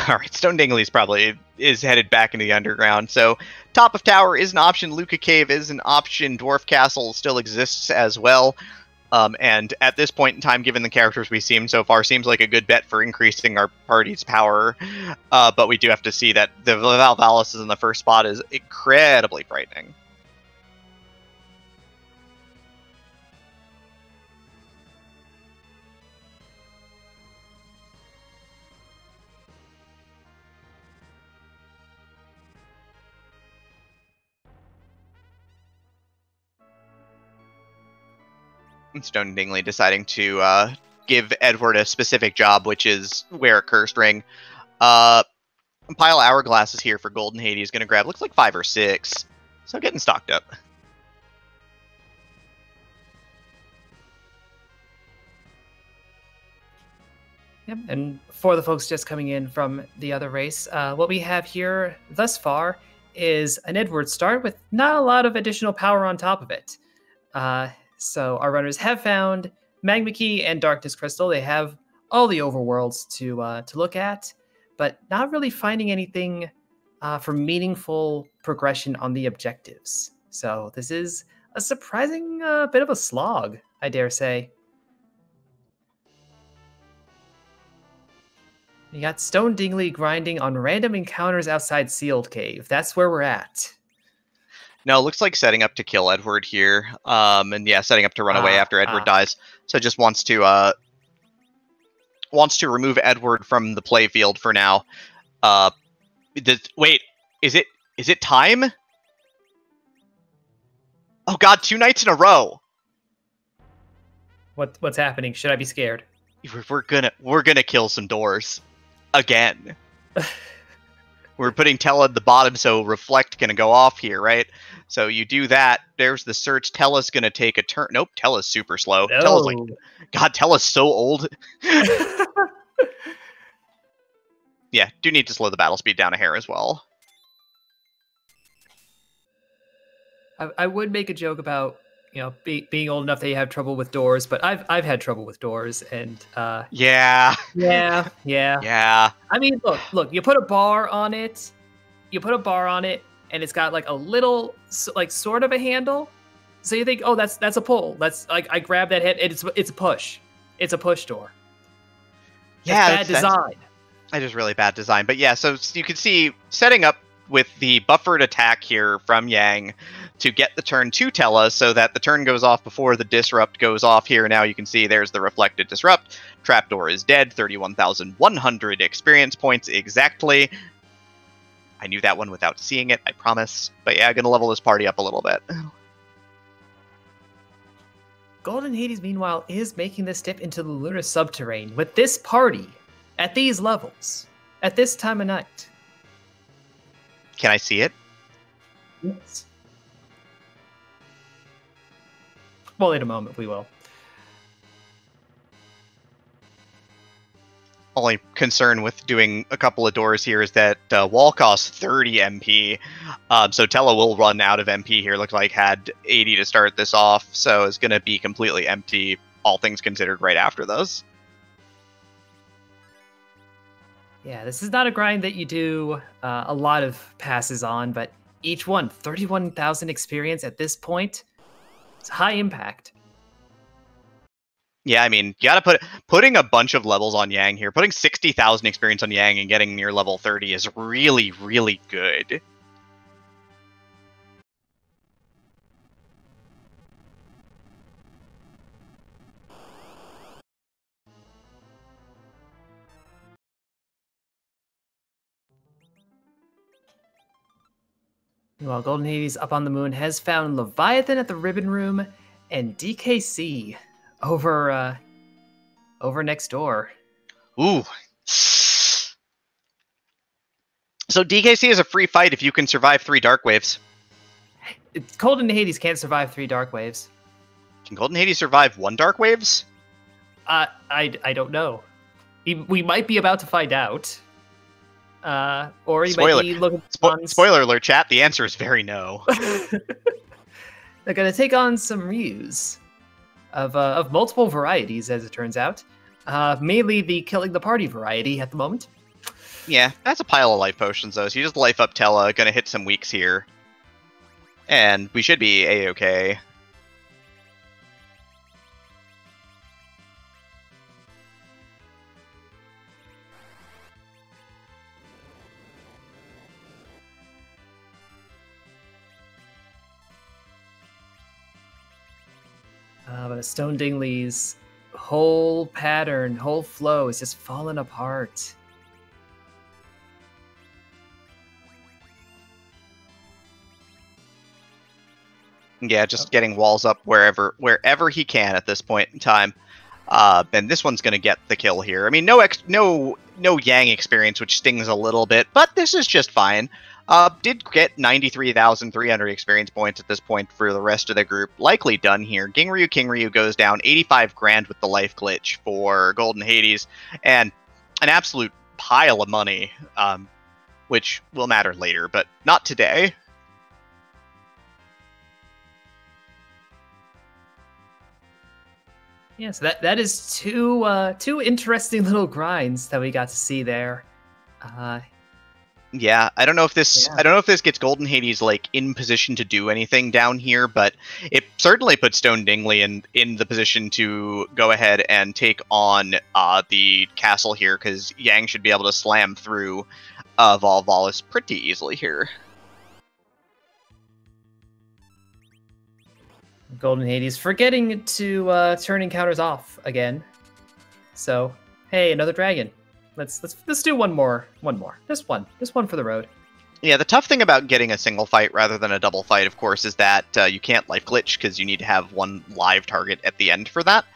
All right, Stone Dingley's probably is headed back into the underground. So top of tower is an option. Luca Cave is an option. Dwarf Castle still exists as well. And at this point in time, given the characters we've seen so far, seems like a good bet for increasing our party's power. But we do have to see that the Valvalis is in the first spot is incredibly frightening. Stone Dingley deciding to give Edward a specific job, which is wear a cursed ring. Pile hourglasses here for Golden Hades. Going to grab, looks like 5 or 6. So getting stocked up. Yep, and for the folks just coming in from the other race, what we have here thus far is an Edward start with not a lot of additional power on top of it. So our runners have found Magma Key and Darkness Crystal. They have all the overworlds to look at, but not really finding anything for meaningful progression on the objectives. So this is a surprising bit of a slog, I dare say. You got Stone Dingley grinding on random encounters outside Sealed Cave. That's where we're at. No, it looks like setting up to kill Edward here. And yeah, setting up to run away after Edward dies. So just wants to remove Edward from the playfield for now. Wait, is it time? Oh god, 2 nights in a row. What's happening? Should I be scared? We're gonna kill some doors. Again. We're putting Tella at the bottom, so Reflect gonna go off here, right? So you do that. There's the search. Tella's gonna take a turn. Nope, Tella's super slow. No. Tella's like, God, Tella's so old. Yeah, do need to slow the battle speed down a hair as well. I would make a joke about, you know, being old enough that you have trouble with doors, but I've had trouble with doors, and yeah. I mean, look, you put a bar on it, and it's got like a little, like sort of a handle, so you think, oh, that's a pull. That's like I grab that head, and it's a push. It's a push door. Yeah, bad design. That is really bad design. But yeah, so you can see setting up with the buffered attack here from Yang to get the turn to Tella so that the turn goes off before the disrupt goes off here. Now you can see there's the reflected disrupt. Trapdoor is dead. 31,100 experience points exactly. I knew that one without seeing it, I promise. But yeah, gonna level this party up a little bit. Golden Hades, meanwhile, is making this dip into the lunar subterrane with this party at these levels, at this time of night. Can I see it? Yes. Well, in a moment, we will. Only concern with doing a couple of doors here is that wall costs 30 MP, so Tella will run out of MP here. Looks like had 80 to start this off, so it's going to be completely empty, all things considered, right after those. Yeah, this is not a grind that you do a lot of passes on, but each one, 31,000 experience at this point. It's high impact. Yeah, I mean, you gotta putting a bunch of levels on Yang here. Putting 60,000 experience on Yang and getting near level 30 is really, really good. Meanwhile, Golden Hades up on the moon has found Leviathan at the Ribbon Room and DKC over next door. Ooh. So DKC is a free fight if you can survive 3 Dark Waves. Golden Hades can't survive 3 Dark Waves. Can Golden Hades survive 1 Dark Waves? I don't know. We might be about to find out. Or he might be looking... Spoiler alert, chat. The answer is very no. They're going to take on some Ryus of multiple varieties, as it turns out. Mainly the killing the party variety at the moment. Yeah, that's a pile of life potions, though. So you just life up Tella, gonna hit some weaks here. And we should be A-okay. But Stone Dingley's whole pattern, whole flow is just falling apart. Yeah, just getting walls up wherever he can at this point in time. And this one's going to get the kill here. I mean, no Yang experience, which stings a little bit, but this is just fine. Did get 93,300 experience points at this point for the rest of the group. Likely done here. King Ryu goes down 85 grand with the life glitch for Golden Hades, and an absolute pile of money, which will matter later, but not today. Yeah, so that is two interesting little grinds that we got to see there. Yeah, I don't know if this gets Golden Hades like in position to do anything down here, but it certainly puts Stone Dingley in the position to go ahead and take on the castle here, because Yang should be able to slam through Volvalis pretty easily here. Golden Hades forgetting to turn encounters off again. So, hey, another dragon. Let's do one more. Just one for the road. Yeah, the tough thing about getting a single fight rather than a double fight, of course, is that you can't life glitch because you need to have one live target at the end for that.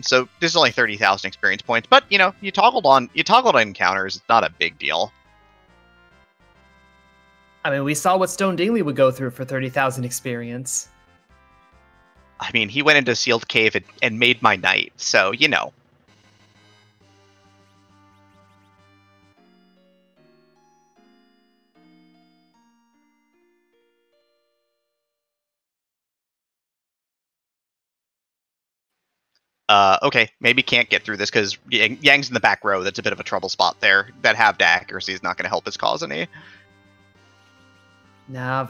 So this is only 30,000 experience points, but you know, you toggled on encounters. It's not a big deal. I mean, we saw what Stone Dingley would go through for 30,000 experience. I mean, he went into Sealed Cave and made my night, so, you know. Okay, maybe can't get through this because Yang's in the back row. That's a bit of a trouble spot there. That halved accuracy is not going to help his cause any. Now,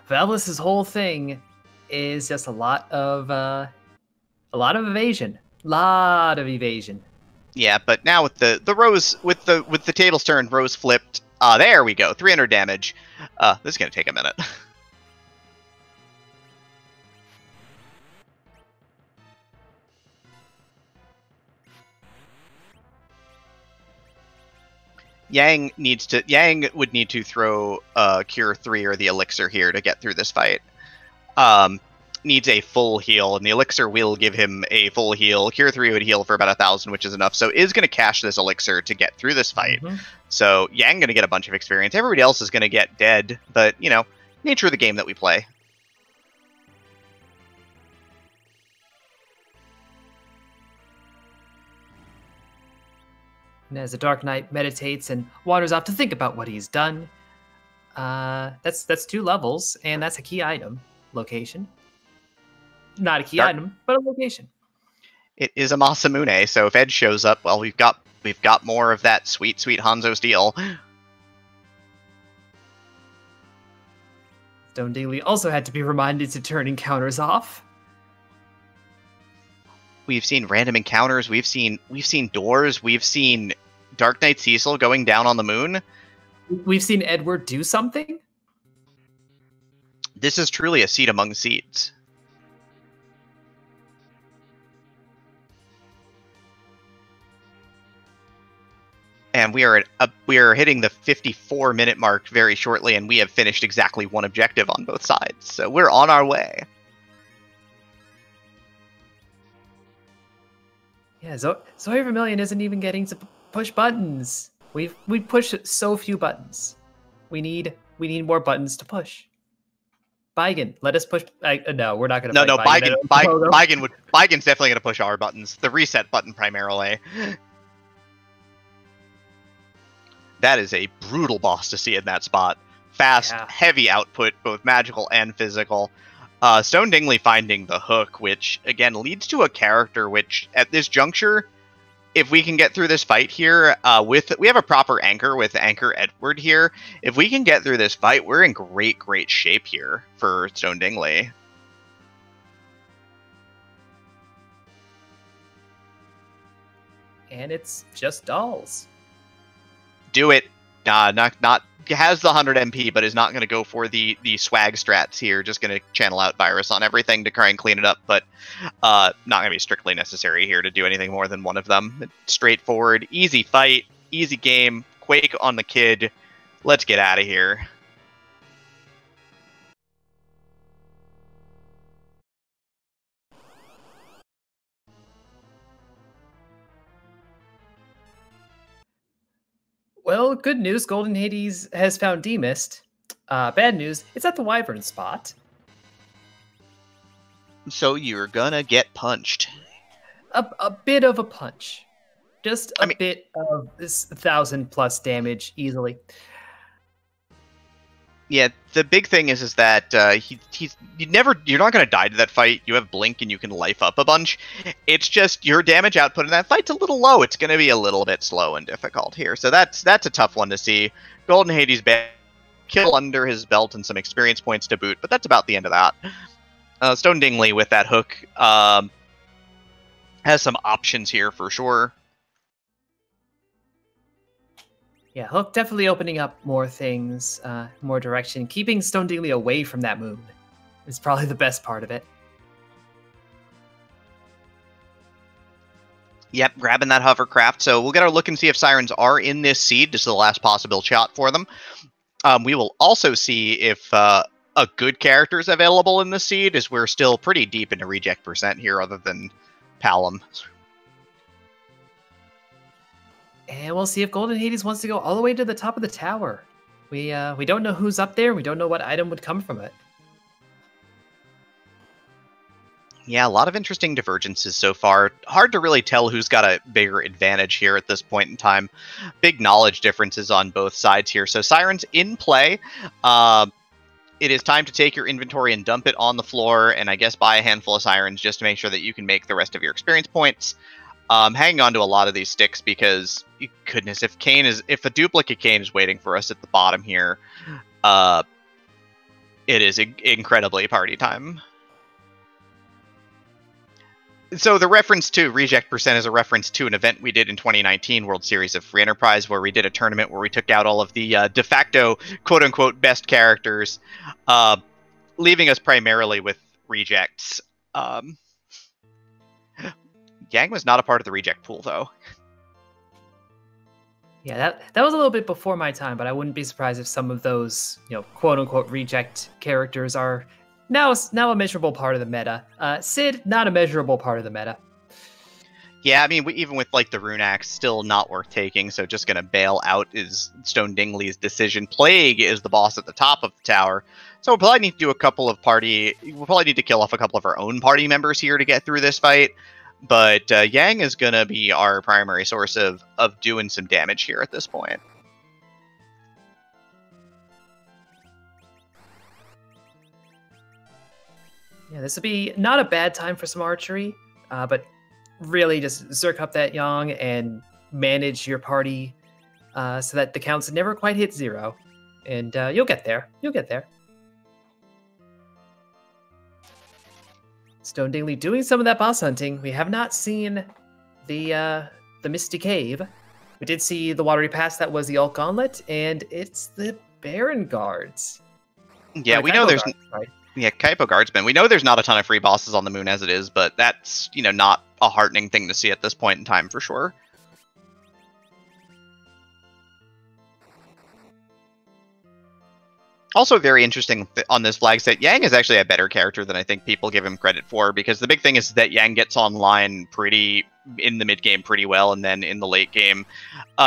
Valvis's whole thing is just a lot of evasion. Yeah, but now with the Rose with the tables turned, Rose flipped. There we go. 300 damage. This is gonna take a minute. Yang would need to throw Cure 3 or the Elixir here to get through this fight. Needs a full heal, and the Elixir will give him a full heal. Cure 3 would heal for about 1,000, which is enough. So is going to cash this Elixir to get through this fight. So Yang going to get a bunch of experience. Everybody else is going to get dead, but, you know, nature of the game that we play. And as the Dark Knight meditates and wanders off to think about what he's done, that's 2 levels, and that's a key item location. Not a key item, but a location. It is a Masamune, so if Ed shows up, well, we've got more of that sweet Hanzo steel. Stone Dingley also had to be reminded to turn encounters off. We've seen random encounters. We've seen doors. We've seen Dark Knight Cecil going down on the moon. We've seen Edward do something. This is truly a seed among seeds. And we are hitting the 54-minute mark very shortly, and we have finished exactly 1 objective on both sides. So we're on our way. Yeah, Zoe Vermillion isn't even getting to push buttons. We push so few buttons. We need more buttons to push. Baigen, let us push. No, we're not going to. No, Baigen's definitely going to push our buttons. The reset button primarily. That is a brutal boss to see in that spot. Fast, heavy output, both magical and physical. Stone Dingley finding the hook, which, again, leads to a character which, at this juncture, if we can get through this fight here, we have a proper anchor with Anchor Edward here. If we can get through this fight, we're in great shape here for Stone Dingley. And it's just dolls. Do it. Not has the 100 MP, but is not going to go for the swag strats here. Just going to channel out Virus on everything to try and clean it up, but not going to be strictly necessary here to do anything more than one of them. Straightforward, easy fight, easy game. Quake on the kid. Let's get out of here. Well, good news, Golden Hades has found D-Mist. Bad news, it's at the Wyvern spot. So you're gonna get punched. A bit of a punch. Just a bit of this 1,000+ damage easily. Yeah, the big thing is that you're not going to die to that fight. You have Blink and you can life up a bunch. It's just your damage output in that fight's a little low. It's going to be a little bit slow and difficult here. So that's a tough one to see. Golden Hades kill under his belt and some experience points to boot, but that's about the end of that. Stone Dingley with that hook has some options here for sure. Yeah, Hook definitely opening up more things, more direction. Keeping Stone Dingley away from that moon is probably the best part of it. Yep, grabbing that hovercraft. So we'll get our look and see if Sirens are in this seed. This is the last possible shot for them. We will also see if a good character is available in the seed, as we're still pretty deep into reject percent here, other than Palom. And we'll see if Golden Hades wants to go all the way to the top of the tower. We don't know who's up there. We don't know what item would come from it. Yeah, a lot of interesting divergences so far. Hard to really tell who's got a bigger advantage here at this point in time. Big knowledge differences on both sides here. So Sirens in play. It is time to take your inventory and dump it on the floor, and I guess buy a handful of Sirens just to make sure that you can make the rest of your experience points. Hanging on to a lot of these sticks because, goodness, if a duplicate Kane is waiting for us at the bottom here, it is incredibly party time. So the reference to reject percent is a reference to an event we did in 2019 World Series of Free Enterprise, where we did a tournament where we took out all of the de facto quote-unquote best characters, leaving us primarily with rejects. Yang was not a part of the reject pool, though. Yeah, that was a little bit before my time, but I wouldn't be surprised if some of those, quote unquote reject characters are now a measurable part of the meta. Sid, not a measurable part of the meta. Yeah, I mean, even with like the rune axe, still not worth taking. So just gonna bail out is Stone Dingley's decision. Plague is the boss at the top of the tower, so we'll probably need to do a couple of party. We'll probably need to kill off a couple of our own party members here to get through this fight. But Yang is gonna be our primary source of doing some damage here at this point. Yeah, this would be not a bad time for some archery, but really just zerk up that Yang and manage your party so that the counts never quite hit 0. And you'll get there. You'll get there. Stone Dingley doing some of that boss hunting. We have not seen the Misty Cave. We did see the Watery Pass, that was the Alt Gauntlet, and it's the Baron Guards. Yeah, we know there's... Yeah, Kaipo Guardsmen. We know there's not a ton of free bosses on the moon as it is, but that's, not a heartening thing to see at this point in time for sure. Also very interesting on this flag set, Yang is actually a better character than I think people give him credit for, because the big thing is that Yang gets online in the mid game pretty well, and then in the late game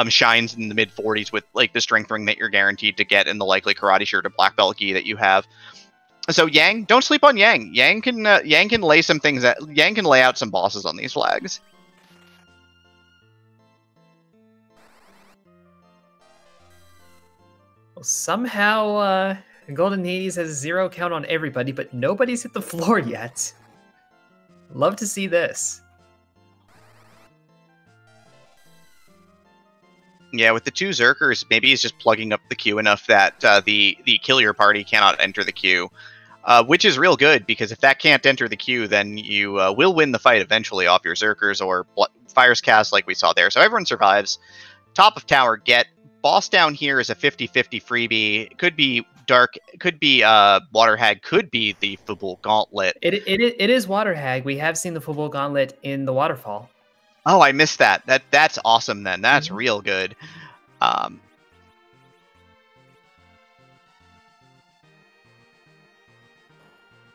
shines in the mid 40s with like the strength ring that you're guaranteed to get and the likely karate shirt or black belt gi that you have. So Yang, don't sleep on Yang. Yang can lay some things Yang can lay out some bosses on these flags. Well, somehow goldenhades has a 0 count on everybody, but nobody's hit the floor yet. Love to see this. Yeah, with the 2 Zerkers, maybe he's just plugging up the queue enough that the kill your party cannot enter the queue. Which is real good, because if that can't enter the queue, then you will win the fight eventually off your Zerkers or Fire's Cast like we saw there. So everyone survives. Top of tower, get. Boss down here is a 50-50 freebie. Could be Dark, could be Water Hag, could be the Fubul Gauntlet. It is Water Hag. We have seen the Fubul Gauntlet in the waterfall. Oh, I missed that. That's awesome then. That's real good.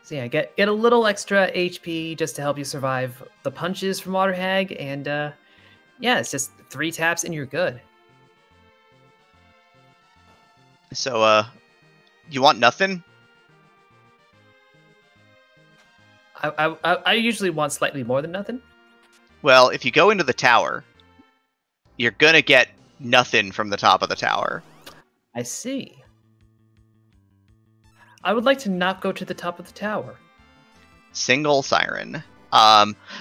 So yeah, get a little extra HP just to help you survive the punches from Water Hag, and yeah, it's just 3 taps and you're good. So, you want nothing? I usually want slightly more than nothing. Well, if you go into the tower, you're gonna get nothing from the top of the tower. I see. I would like to not go to the top of the tower. Single siren.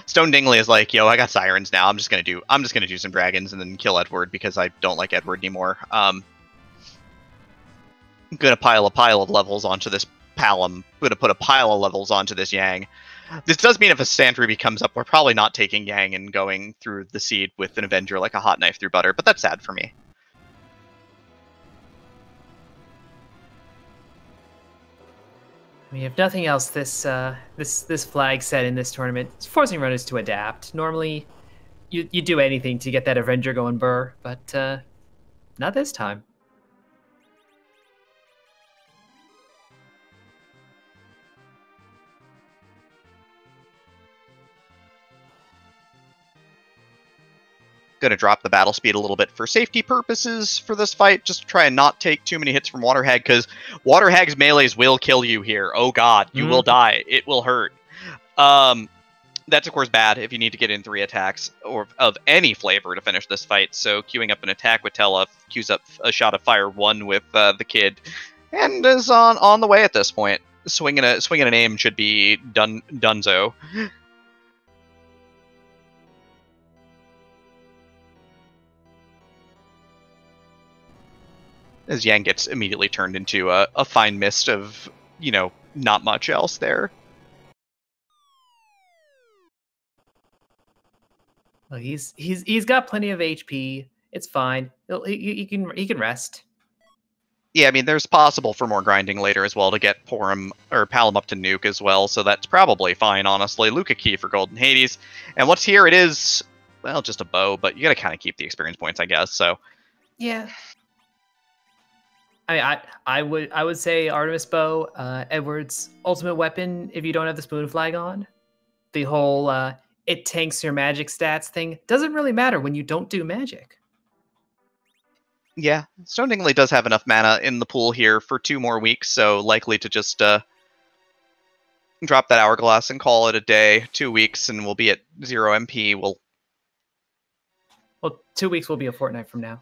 Stone Dingley is like, yo, I got sirens now. I'm just gonna do some dragons and then kill Edward because I don't like Edward anymore. I'm gonna pile a pile of levels onto this Palom. I'm gonna put a pile of levels onto this Yang. This does mean if a Sand Ruby comes up, we're probably not taking Yang and going through the seed with an Avenger like a hot knife through butter, but that's sad for me. I mean, if nothing else, this flag set in this tournament is forcing runners to adapt. Normally, you do anything to get that Avenger going burr, but not this time. Gonna drop the battle speed a little bit for safety purposes for this fight, just to try and not take too many hits from Water Hag, because Water Hag's melees will kill you here. Oh god, you will die. It will hurt. That's of course bad if you need to get in 3 attacks or of any flavor to finish this fight, so queuing up an attack with Tella queues up a shot of fire 1 with the kid, and is on the way at this point. Swinging an aim should be donezo. As Yang gets immediately turned into a fine mist of, not much else there. Well, he's got plenty of HP. It's fine. He can rest. Yeah, I mean, there's possible for more grinding later as well to get Palom up to nuke as well, so that's probably fine, honestly. Luca Key for Golden Hades. And what's here? It is, well, just a bow, but you gotta kind of keep the experience points, I guess, so Yeah. I would say Artemis Bow, Edward's ultimate weapon if you don't have the spoon flag on. The whole it tanks your magic stats thing doesn't really matter when you don't do magic. Yeah, Stone Dingley does have enough mana in the pool here for 2 more weeks, so likely to just drop that Hourglass and call it a day. 2 weeks and we'll be at 0 MP. Well, 2 weeks will be a fortnight from now.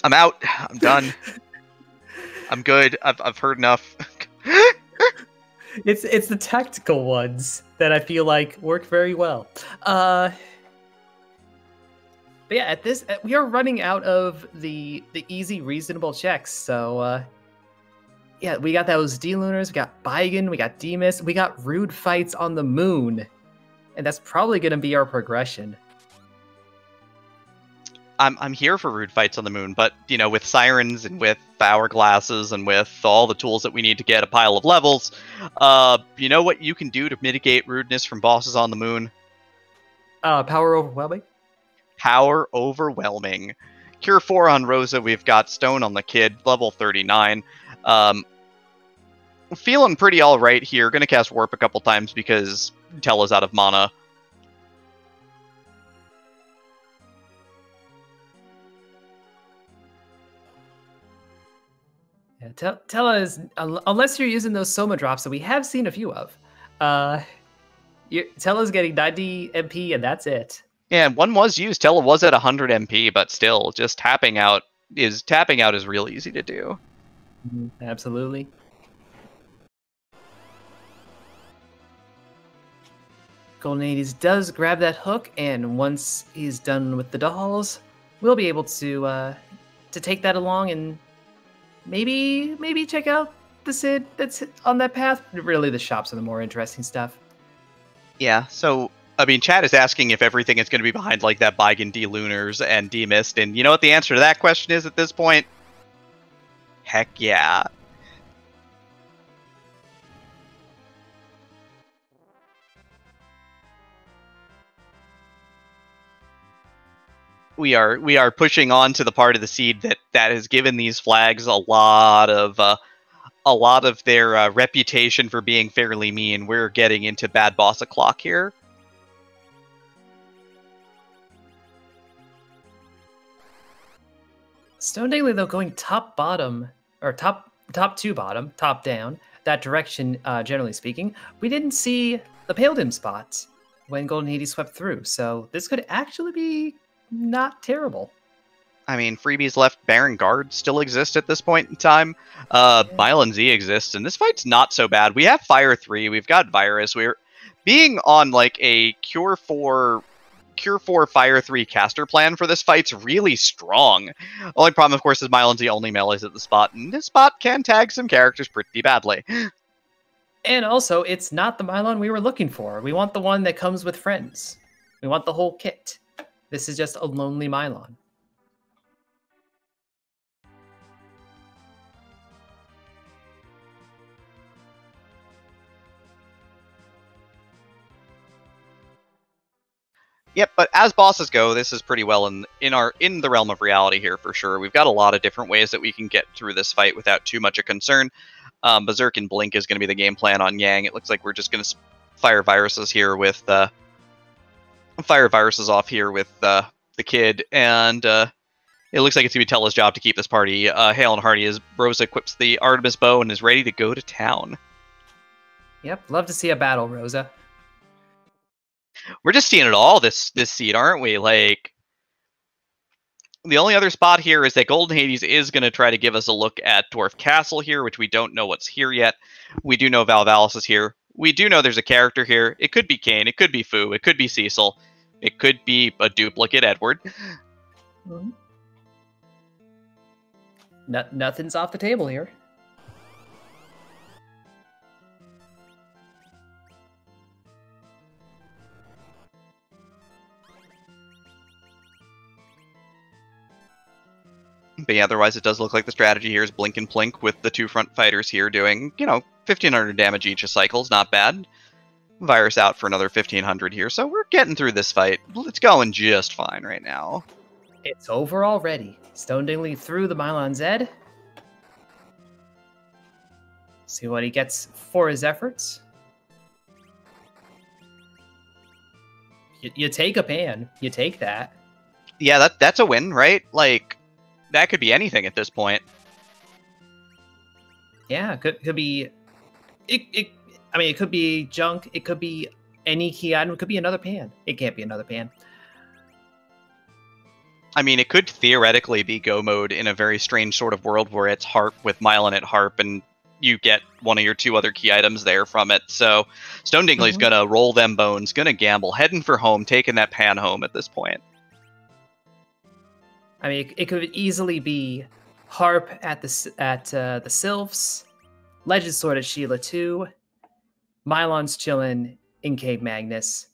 I'm out. I'm done. I'm good. I've heard enough. It's the tactical ones that I feel like work very well. But yeah, we are running out of the easy, reasonable checks. So yeah, we got those D-Lunars, we got Baigan, we got Demus, we got Rude Fights on the Moon. And that's probably going to be our progression. I'm here for Rude Fights on the Moon, but, you know, with Sirens and with Hourglasses and with all the tools that we need to get a pile of levels, you know what you can do to mitigate rudeness from bosses on the Moon? Power Overwhelming? Power Overwhelming. Cure 4 on Rosa, we've got Stone on the Kid, level 39. Feeling pretty alright here. Gonna cast Warp a couple times because Tella's out of mana. Yeah, Tella is, unless you're using those Soma drops that we have seen a few of, Tella's getting 90 MP and that's it. Yeah, one was used. Tella was at 100 MP, but still, just tapping out is real easy to do. Absolutely. Goldenhades does grab that hook, and once he's done with the dolls, we'll be able to take that along and maybe check out the Sid that's on that path. Really, the shops are the more interesting stuff. Yeah, so, I mean, chat is asking if everything is going to be behind, like, that Baigan D-Lunars and D-Mist, and you know what the answer to that question is at this point? Heck yeah. We are pushing on to the part of the seed that has given these flags a lot of their reputation for being fairly mean. We're getting into bad boss o'clock here. Stone Dingley, though, going top bottom, or top to bottom, top down, that direction, generally speaking, we didn't see the Pale Dim spots when Goldenhades swept through, so this could actually be not terrible. I mean, freebies left Baron Guard still exist at this point in time. Mylan Z exists, and this fight's not so bad. We have Fire 3, we've got Virus. We're being on like a Cure 4 Fire 3 caster plan for this fight's really strong. Only problem, of course, is Mylan Z only melees at the spot, and this spot can tag some characters pretty badly. And also, it's not the Mylan we were looking for. We want the one that comes with friends. We want the whole kit. This is just a lonely Mylan. Yep, but as bosses go, this is pretty well in the realm of reality here for sure. We've got a lot of different ways that we can get through this fight without too much of concern. Berserk and Blink is going to be the game plan on Yang. It looks like we're just going to fire viruses here with off here with the Kid, and it looks like it's going to be Tella's job to keep this party hale and hearty as Rosa equips the Artemis bow and is ready to go to town. Yep, love to see a battle, Rosa. We're just seeing it all this seed, aren't we? Like, the only other spot here is that Goldenhades is going to try to give us a look at Dwarf Castle here, which we don't know what's here yet. We do know Valvalis is here. We do know there's a character here. It could be Kane. It could be Fu. It could be Cecil. It could be a duplicate Edward. Mm-hmm. Nothing's off the table here. But yeah, otherwise it does look like the strategy here is Blink and Plink with the two front fighters here doing, 1,500 damage each a cycle is not bad. Virus out for another 1500 here, so we're getting through this fight. It's going just fine right now. It's over already. Stone Dingley through the Mylon Zed. See what he gets for his efforts. You take a pan. You take that. Yeah, that's a win, right? Like, that could be anything at this point. Yeah, could be... I mean, it could be junk. It could be any key item. It could be another pan. It can't be another pan. I mean, it could theoretically be Go mode in a very strange sort of world where it's Harp with Mylon at Harp, and you get one of your 2 other key items there from it. So Stone Dingley's gonna roll them bones, gonna gamble, heading for home, taking that pan home at this point. I mean, it could easily be Harp at the Sylphs, Legend Sword at Sheila 2, Mylon's chillin' in Cave Magnus.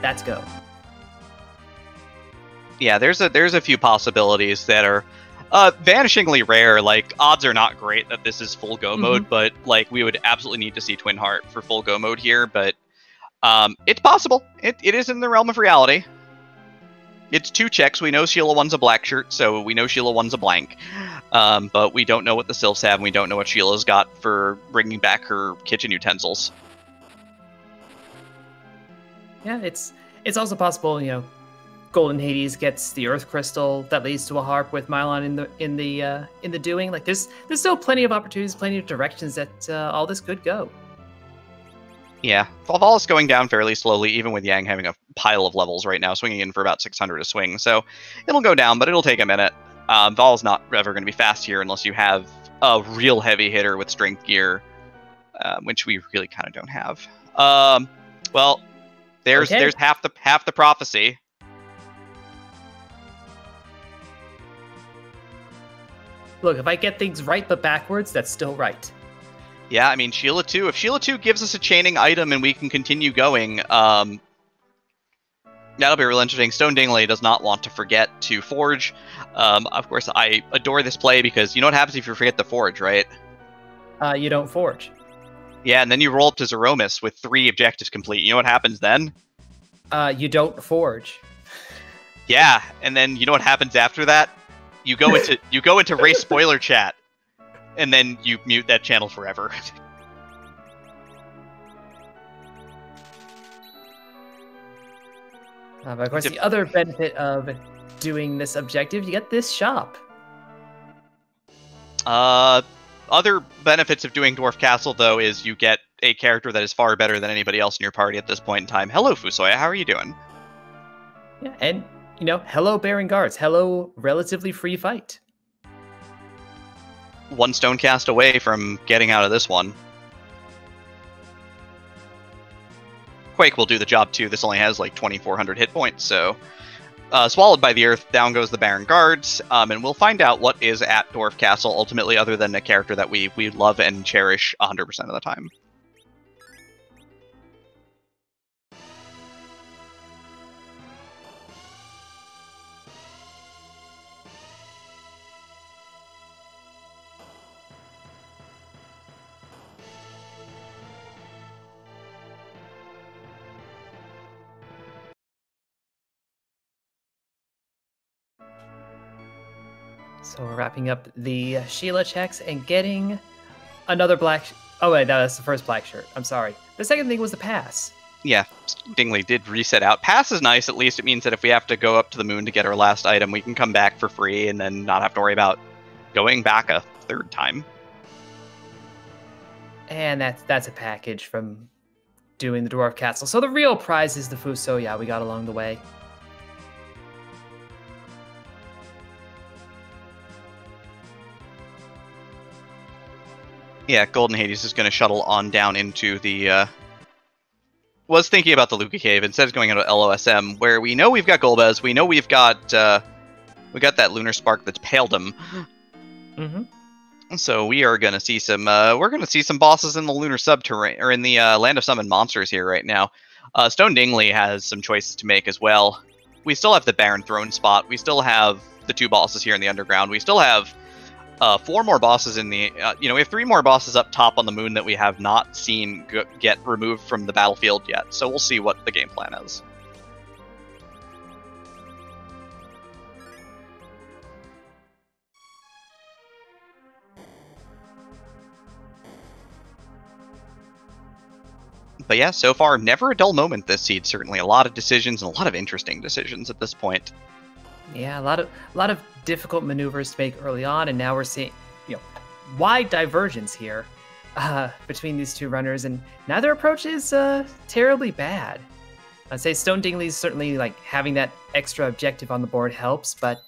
Let's go. Yeah, there's a few possibilities that are vanishingly rare. Like, odds are not great that this is full Go mode, but like we would absolutely need to see Twin Heart for full Go mode here. But it's possible. It is in the realm of reality. It's 2 checks. We know Sheila 1's a black shirt, so we know Sheila 1's a blank. But we don't know what the Sylphs have, and we don't know what Sheila's got for bringing back her kitchen utensils. Yeah, it's also possible, you know, Golden Hades gets the Earth Crystal that leads to a Harp with Mylon in the doing. Like, there's still plenty of opportunities, plenty of directions that all this could go. Yeah, Valhalla is going down fairly slowly, even with Yang having a pile of levels right now, swinging in for about 600 a swing. So it'll go down, but it'll take a minute. Val's not ever going to be fast here unless you have a real heavy hitter with strength gear, which we really kind of don't have. Well, there's half the prophecy. Look, if I get things right but backwards, that's still right. Yeah, I mean, Sheila 2. If Sheila 2 gives us a chaining item and we can continue going, that'll be real interesting. Stone Dingley does not want to forget to forge. Of course, I adore this play because you know what happens if you forget to forge, right? You don't forge. Yeah, and then you roll up to Zeromus with 3 objectives complete. You know what happens then? You don't forge. Yeah, and then you know what happens after that? You go into race spoiler chat, and then you mute that channel forever. But of course, the other benefit of doing this objective, you get this shop. Other benefits of doing Dwarf Castle, though, is you get a character that is far better than anybody else in your party at this point in time. Hello, Fusoya. How are you doing? Yeah, and, you know, hello, Baron Guards. Hello, relatively free fight. 1 stone cast away from getting out of this one. Quake will do the job, too. This only has, like, 2,400 hit points, so... swallowed by the earth, down goes the Baron Guards, and we'll find out what is at Dwarf Castle, ultimately, other than a character that we love and cherish 100% of the time. So we're wrapping up the Sheila checks and getting another black... Oh, wait, that's the first black shirt. I'm sorry. The second thing was the pass. Yeah, Dingley did reset out. Pass is nice. At least it means that if we have to go up to the moon to get our last item, we can come back for free and then not have to worry about going back a 3rd time. And that's a package from doing the Dwarf Castle. So the real prize is the Fusoya we got along the way. Yeah, Golden Hades is going to shuttle on down into the... Was thinking about the Luca Cave instead of going into LOSM, where we know we've got Golbez, we know we've got that Lunar Spark that's paled him. So we are going to see some bosses in the Lunar Subterranean, or in the Land of Summoned Monsters here right now. Stone Dingley has some choices to make as well. We still have the Baron Throne spot. We still have the 2 bosses here in the Underground. We still have 4 more bosses in the, we have 3 more bosses up top on the moon that we have not seen get removed from the battlefield yet. So we'll see what the game plan is. But yeah, so far, never a dull moment this seed. Certainly a lot of decisions and a lot of interesting decisions at this point. Yeah, a lot of difficult maneuvers to make early on, and now we're seeing, wide divergence here between these two runners, and neither approach is terribly bad. I'd say Stone Dingley's certainly like having that extra objective on the board helps, but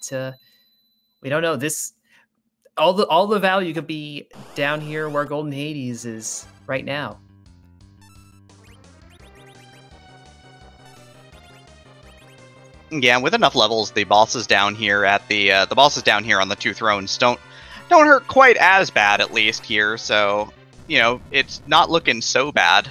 we don't know. This all the value could be down here where Golden Hades is right now. Yeah, with enough levels, the bosses down here at the bosses down here on the 2 thrones don't hurt quite as bad, at least here. So it's not looking so bad.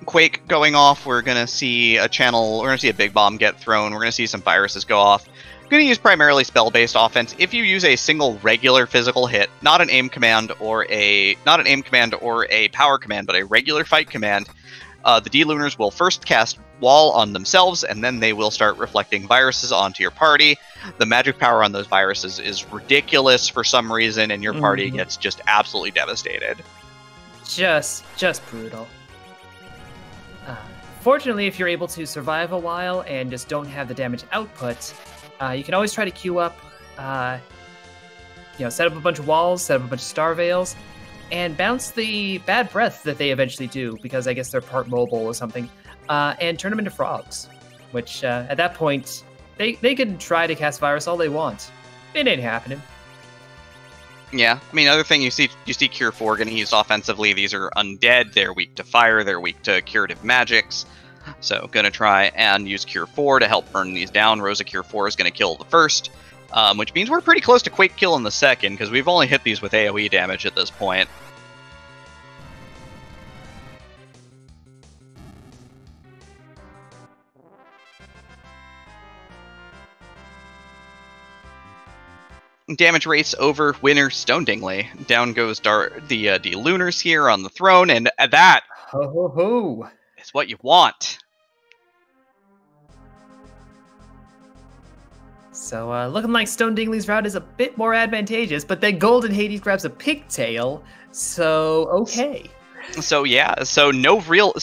Quake going off. We're gonna see a channel. We're gonna see a big bomb get thrown. We're gonna see some viruses go off. I'm gonna use primarily spell-based offense. If you use a single regular physical hit, not an aim command or a power command, but a regular fight command, the D-Lunars will first cast Wall on themselves, and then they will start reflecting viruses onto your party. The magic power on those viruses is ridiculous for some reason, and your party gets just absolutely devastated. Just brutal. Fortunately, if you're able to survive a while and just don't have the damage output, you can always try to queue up, set up a bunch of walls, set up a bunch of star veils, and bounce the bad breath that they eventually do, because I guess they're part mobile or something, and turn them into frogs, which at that point, they can try to cast virus all they want. It ain't happening. Yeah, I mean, other thing you see Cure 4 getting used offensively. These are undead. They're weak to fire. They're weak to curative magics. So gonna try and use Cure 4 to help burn these down. Rosa Cure 4 is gonna kill the first, which means we're pretty close to Quake kill in the second, because we've only hit these with AoE damage at this point. Damage rates over winner Stone Dingley. Down goes the Lunars here on the throne, and that is what you want. So looking like Stone Dingley's route is a bit more advantageous, but then Golden Hades grabs a pigtail, so okay. So yeah, so no real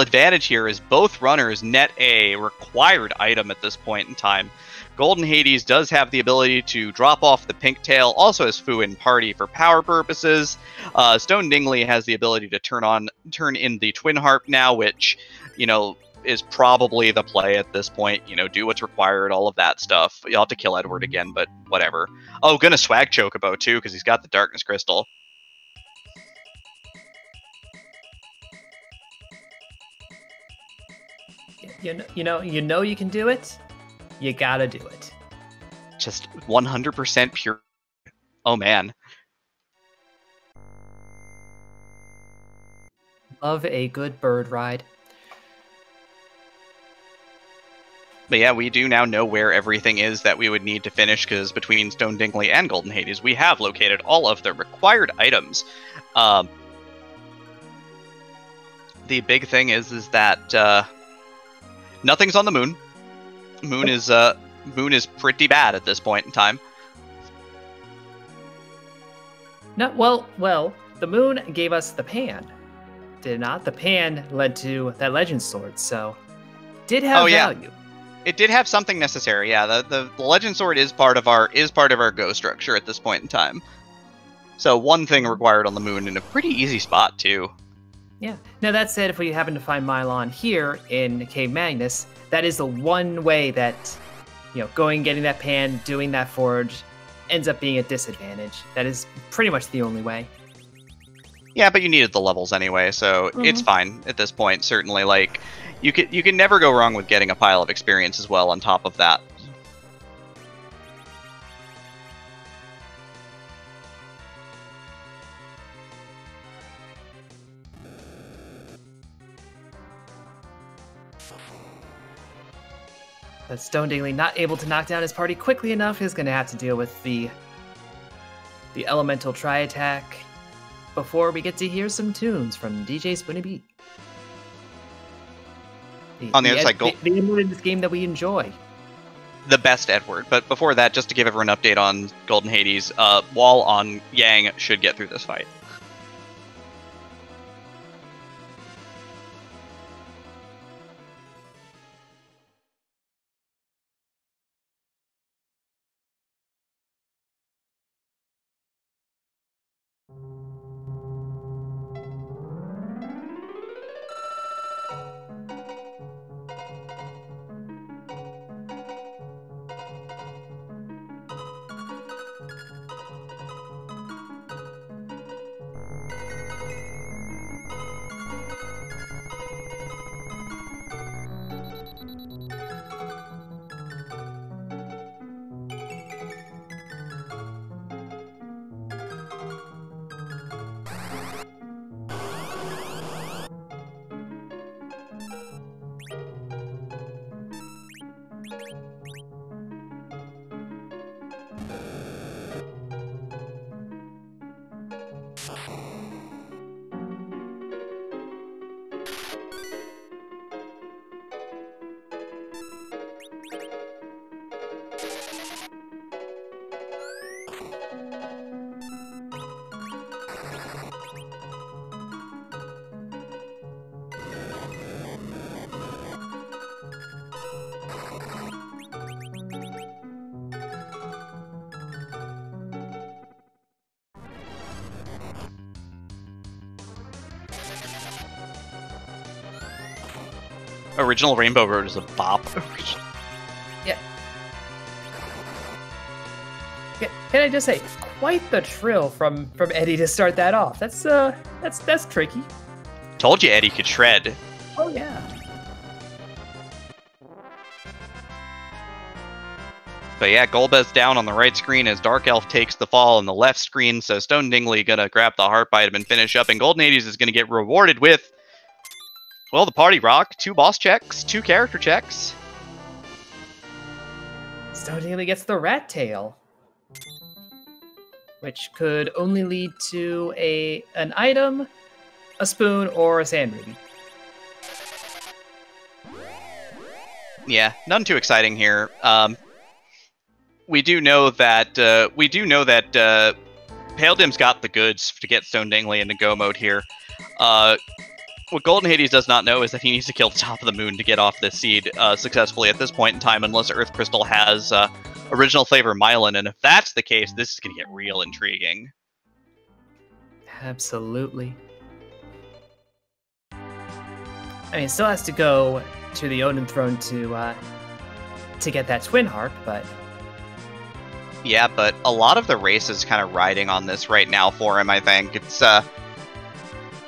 advantage here, as both runners net a required item at this point in time. Golden Hades does have the ability to drop off the pink tail, also has Fu in party for power purposes. Stone Dingley has the ability to turn in the Twin Harp now, which, is probably the play at this point. Do what's required, all of that stuff. You'll have to kill Edward again, but whatever. Oh, gonna swag Chocobo too, because he's got the Darkness Crystal. You know you can do it. You gotta do it. Just 100% pure. Oh man. Love a good bird ride. But yeah, we do now know where everything is that we would need to finish, because between Stone Dingley and Golden Hades, we have located all of the required items. The big thing is that nothing's on the moon. Moon is pretty bad at this point in time. No, well, the moon gave us the pan, did it not? The pan led to that legend sword, so did have value. It did have something necessary. Yeah, the legend sword is part of our go structure at this point in time. So one thing required on the moon in a pretty easy spot too. Yeah. Now that said, if we happen to find Mylon here in Cave Magnus, that is the one way that, getting that pan, doing that forge, ends up being a disadvantage. That is pretty much the only way. Yeah, but you needed the levels anyway, so it's fine at this point. Certainly, like, you can never go wrong with getting a pile of experience as well on top of that. But Stone Dingley not able to knock down his party quickly enough is going to have to deal with the the elemental tri-attack before we get to hear some tunes from DJ Spoony B. On the other side, the Edward in this game that we enjoy. The best Edward. But before that, just to give everyone an update on Golden Hades, Wall on Yang should get through this fight. Original Rainbow Road is a bop. Yeah. Can I just say, quite the trill from Eddie to start that off. That's tricky. Told you Eddie could shred. Oh yeah. But yeah, Golbez down on the right screen as Dark Elf takes the fall on the left screen, so Stone Dingley gonna grab the Heart Item and finish up, and Golden Hades is gonna get rewarded with, well, the Party Rock, 2 boss checks, 2 character checks. Stone Dingley gets the Rat Tail, which could only lead to an item, a spoon, or a sand ruby. Yeah, none too exciting here. We do know that Pale Dim's got the goods to get Stone Dingley into go mode here. What Golden Hades does not know is that he needs to kill the top of the moon to get off this seed successfully at this point in time, unless Earth Crystal has original flavor Myelin, and if that's the case, this is going to get real intriguing. Absolutely. I mean, it still has to go to the Odin Throne to get that Twin Heart, but... Yeah, but a lot of the race is kind of riding on this right now for him, I think. It's,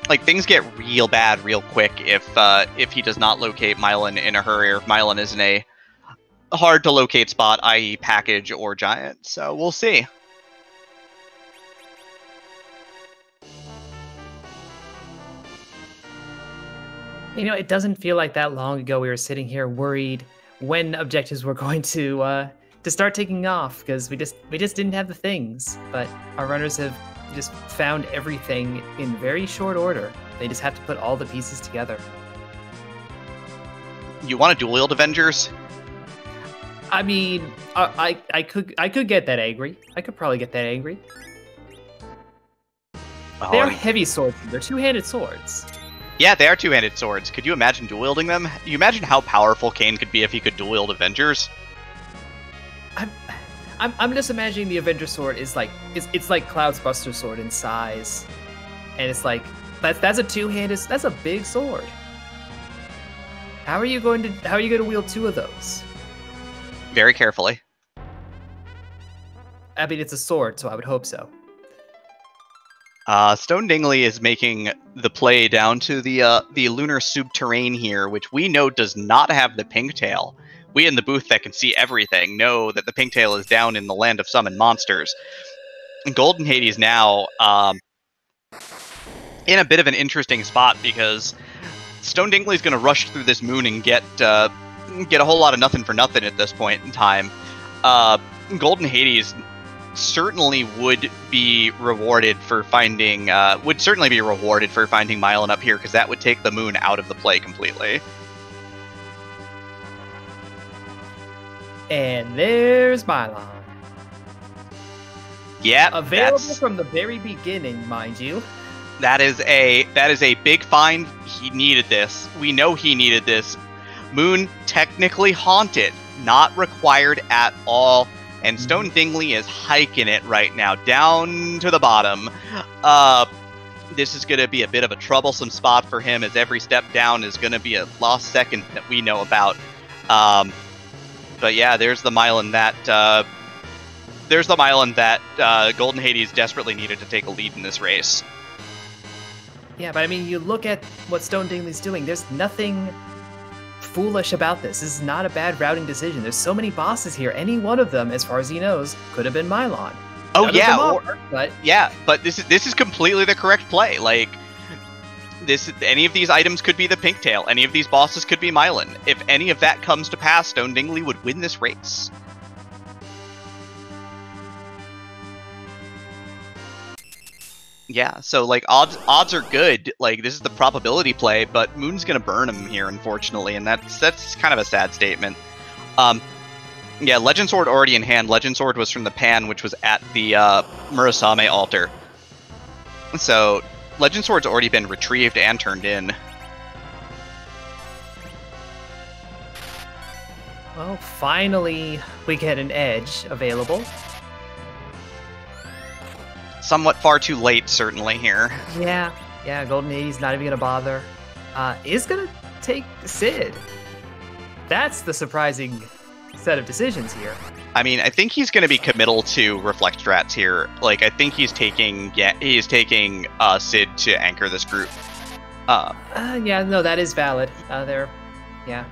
like, things get real bad real quick if he does not locate Myelin in a hurry, or if Myelin is in a hard-to-locate spot, i.e. package or giant. So, we'll see. You know, it doesn't feel like that long ago we were sitting here worried when objectives were going to start taking off, because we just didn't have the things. But our runners have just found everything in very short order. They just have to put all the pieces together. You want to dual wield Avengers? I mean, I could get that angry. I could probably get that angry. Oh, they are heavy swords. They're two-handed swords. Yeah, they are two-handed swords. Could you imagine dual wielding them? You imagine how powerful Kane could be if he could dual wield Avengers? I'm just imagining the Avenger sword is like it's like Cloud's Buster sword in size, and it's like that's a two-handed, that's a big sword. How are you going to wield 2 of those? Very carefully. I mean, it's a sword, so I would hope so. Stone Dingley is making the play down to the lunar subterrane here, which we know does not have the pink tail. We in the booth that can see everything know that the pink tail is down in the land of summoned monsters. And Golden Hades now in a bit of an interesting spot, because Stone Dingley's going to rush through this moon and get a whole lot of nothing for nothing at this point in time. Golden Hades certainly would be rewarded for finding Mylon up here, because that would take the moon out of the play completely. And there's Mylon. Yeah, available from the very beginning, mind you. That is a big find. He needed this. We know he needed this. Moon technically haunted, not required at all. And Stone Dingley is hiking it right now, down to the bottom. This is going to be a bit of a troublesome spot for him, as every step down is going to be a lost second that we know about. But yeah, there's the Mylon that Golden Hades desperately needed to take a lead in this race. Yeah, but I mean, you look at what Stone Dingley's doing. There's nothing foolish about this. This is not a bad routing decision. There's so many bosses here. Any one of them, as far as he knows, could have been Mylon. Oh yeah, but this is completely the correct play. Like, any of these items could be the Pink Tail. Any of these bosses could be Mylon. If any of that comes to pass, Stone Dingley would win this race. Yeah, so like odds are good. Like, this is the probability play, but Moon's gonna burn him here, unfortunately, and that's kind of a sad statement. Yeah, Legend Sword already in hand. Legend Sword was from the Pan, which was at the Murasame altar. So Legend Sword's already been retrieved and turned in. Well, finally we get an edge available. Somewhat far too late, certainly, here. Yeah, Golden Hades not even gonna bother. Is gonna take Sid. That's the surprising set of decisions here. I mean, I think he's going to be committal to Reflect Strats here. Like, I think he's taking Sid to anchor this group. Yeah, no, that is valid.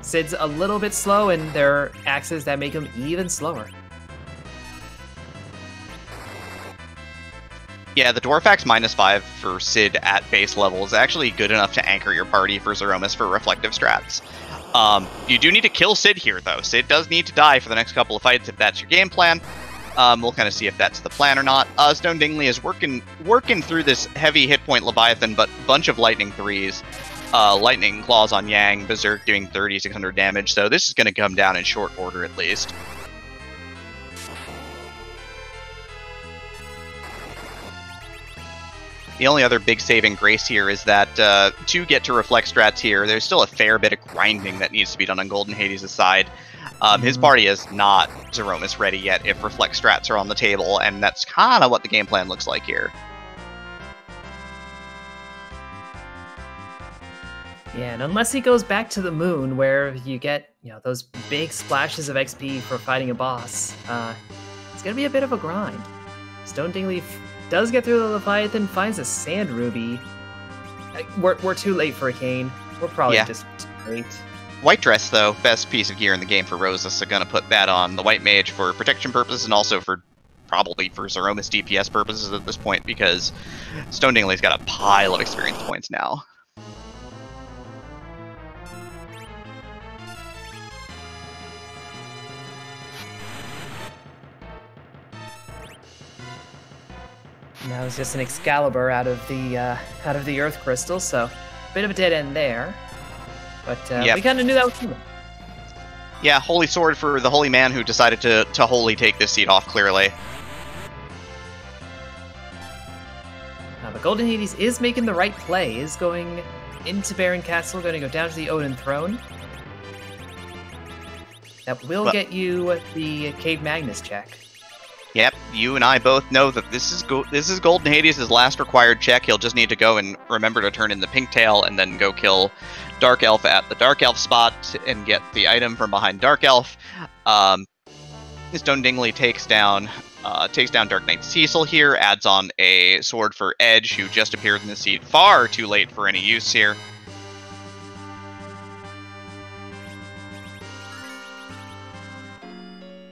Sid's a little bit slow, and there are axes that make him even slower. Yeah, the Dwarfax -5 for Sid at base level is actually good enough to anchor your party for Zeromus for reflective strats. You do need to kill Sid here, though. Sid does need to die for the next couple of fights if that's your game plan. We'll kind of see if that's the plan or not. Stone Dingley is working through this heavy hit point Leviathan, but bunch of Lightning 3s. Lightning Claws on Yang, Berserk doing 3,600 damage, so this is going to come down in short order at least. The only other big saving grace here is that to get to Reflect Strats here, there's still a fair bit of grinding that needs to be done on Golden Hades' side. His party is not Zeromus ready yet if Reflect Strats are on the table, and that's kind of what the game plan looks like here. Yeah, and unless he goes back to the moon, where you get, those big splashes of XP for fighting a boss, it's gonna be a bit of a grind. Stone Dingley does get through the Leviathan, finds a Sand Ruby. We're too late for a Cane. We're probably just too late. White Dress, though, best piece of gear in the game for Rosa, so gonna put that on the White Mage for protection purposes, and also probably for Zeromus DPS purposes at this point, because Stone Dingley's got a pile of experience points now. Now it's just an Excalibur out of the Earth Crystal, so a bit of a dead end there. But we kind of knew that was coming. Yeah, Holy Sword for the Holy Man who decided to wholly take this seat off, clearly. But Golden Hades is making the right play, is going into Baron Castle, going to go down to the Odin Throne. That will get you the Cave Magnus check. Yep, you and I both know that this is Golden Hades' last required check. He'll just need to go and remember to turn in the Pink Tail and then go kill Dark Elf at the Dark Elf spot and get the item from behind Dark Elf. Stone Dingley takes down Dark Knight Cecil here, adds on a sword for Edge, who just appeared in the seat far too late for any use here.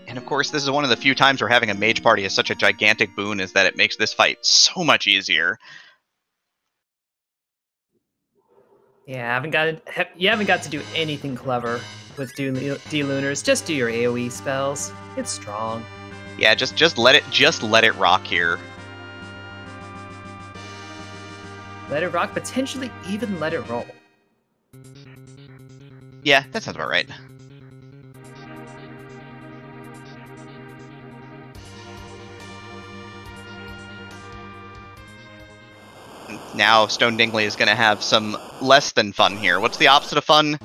And of course, this is one of the few times where having a mage party is such a gigantic boon, is that it makes this fight so much easier. Yeah, you haven't got to do anything clever with D-Lunars. Just do your AoE spells. It's strong. Yeah, just let it rock here. Let it rock, potentially even let it roll. Yeah, that sounds about right. Now Stone Dingley is going to have some less than fun here. What's the opposite of fun?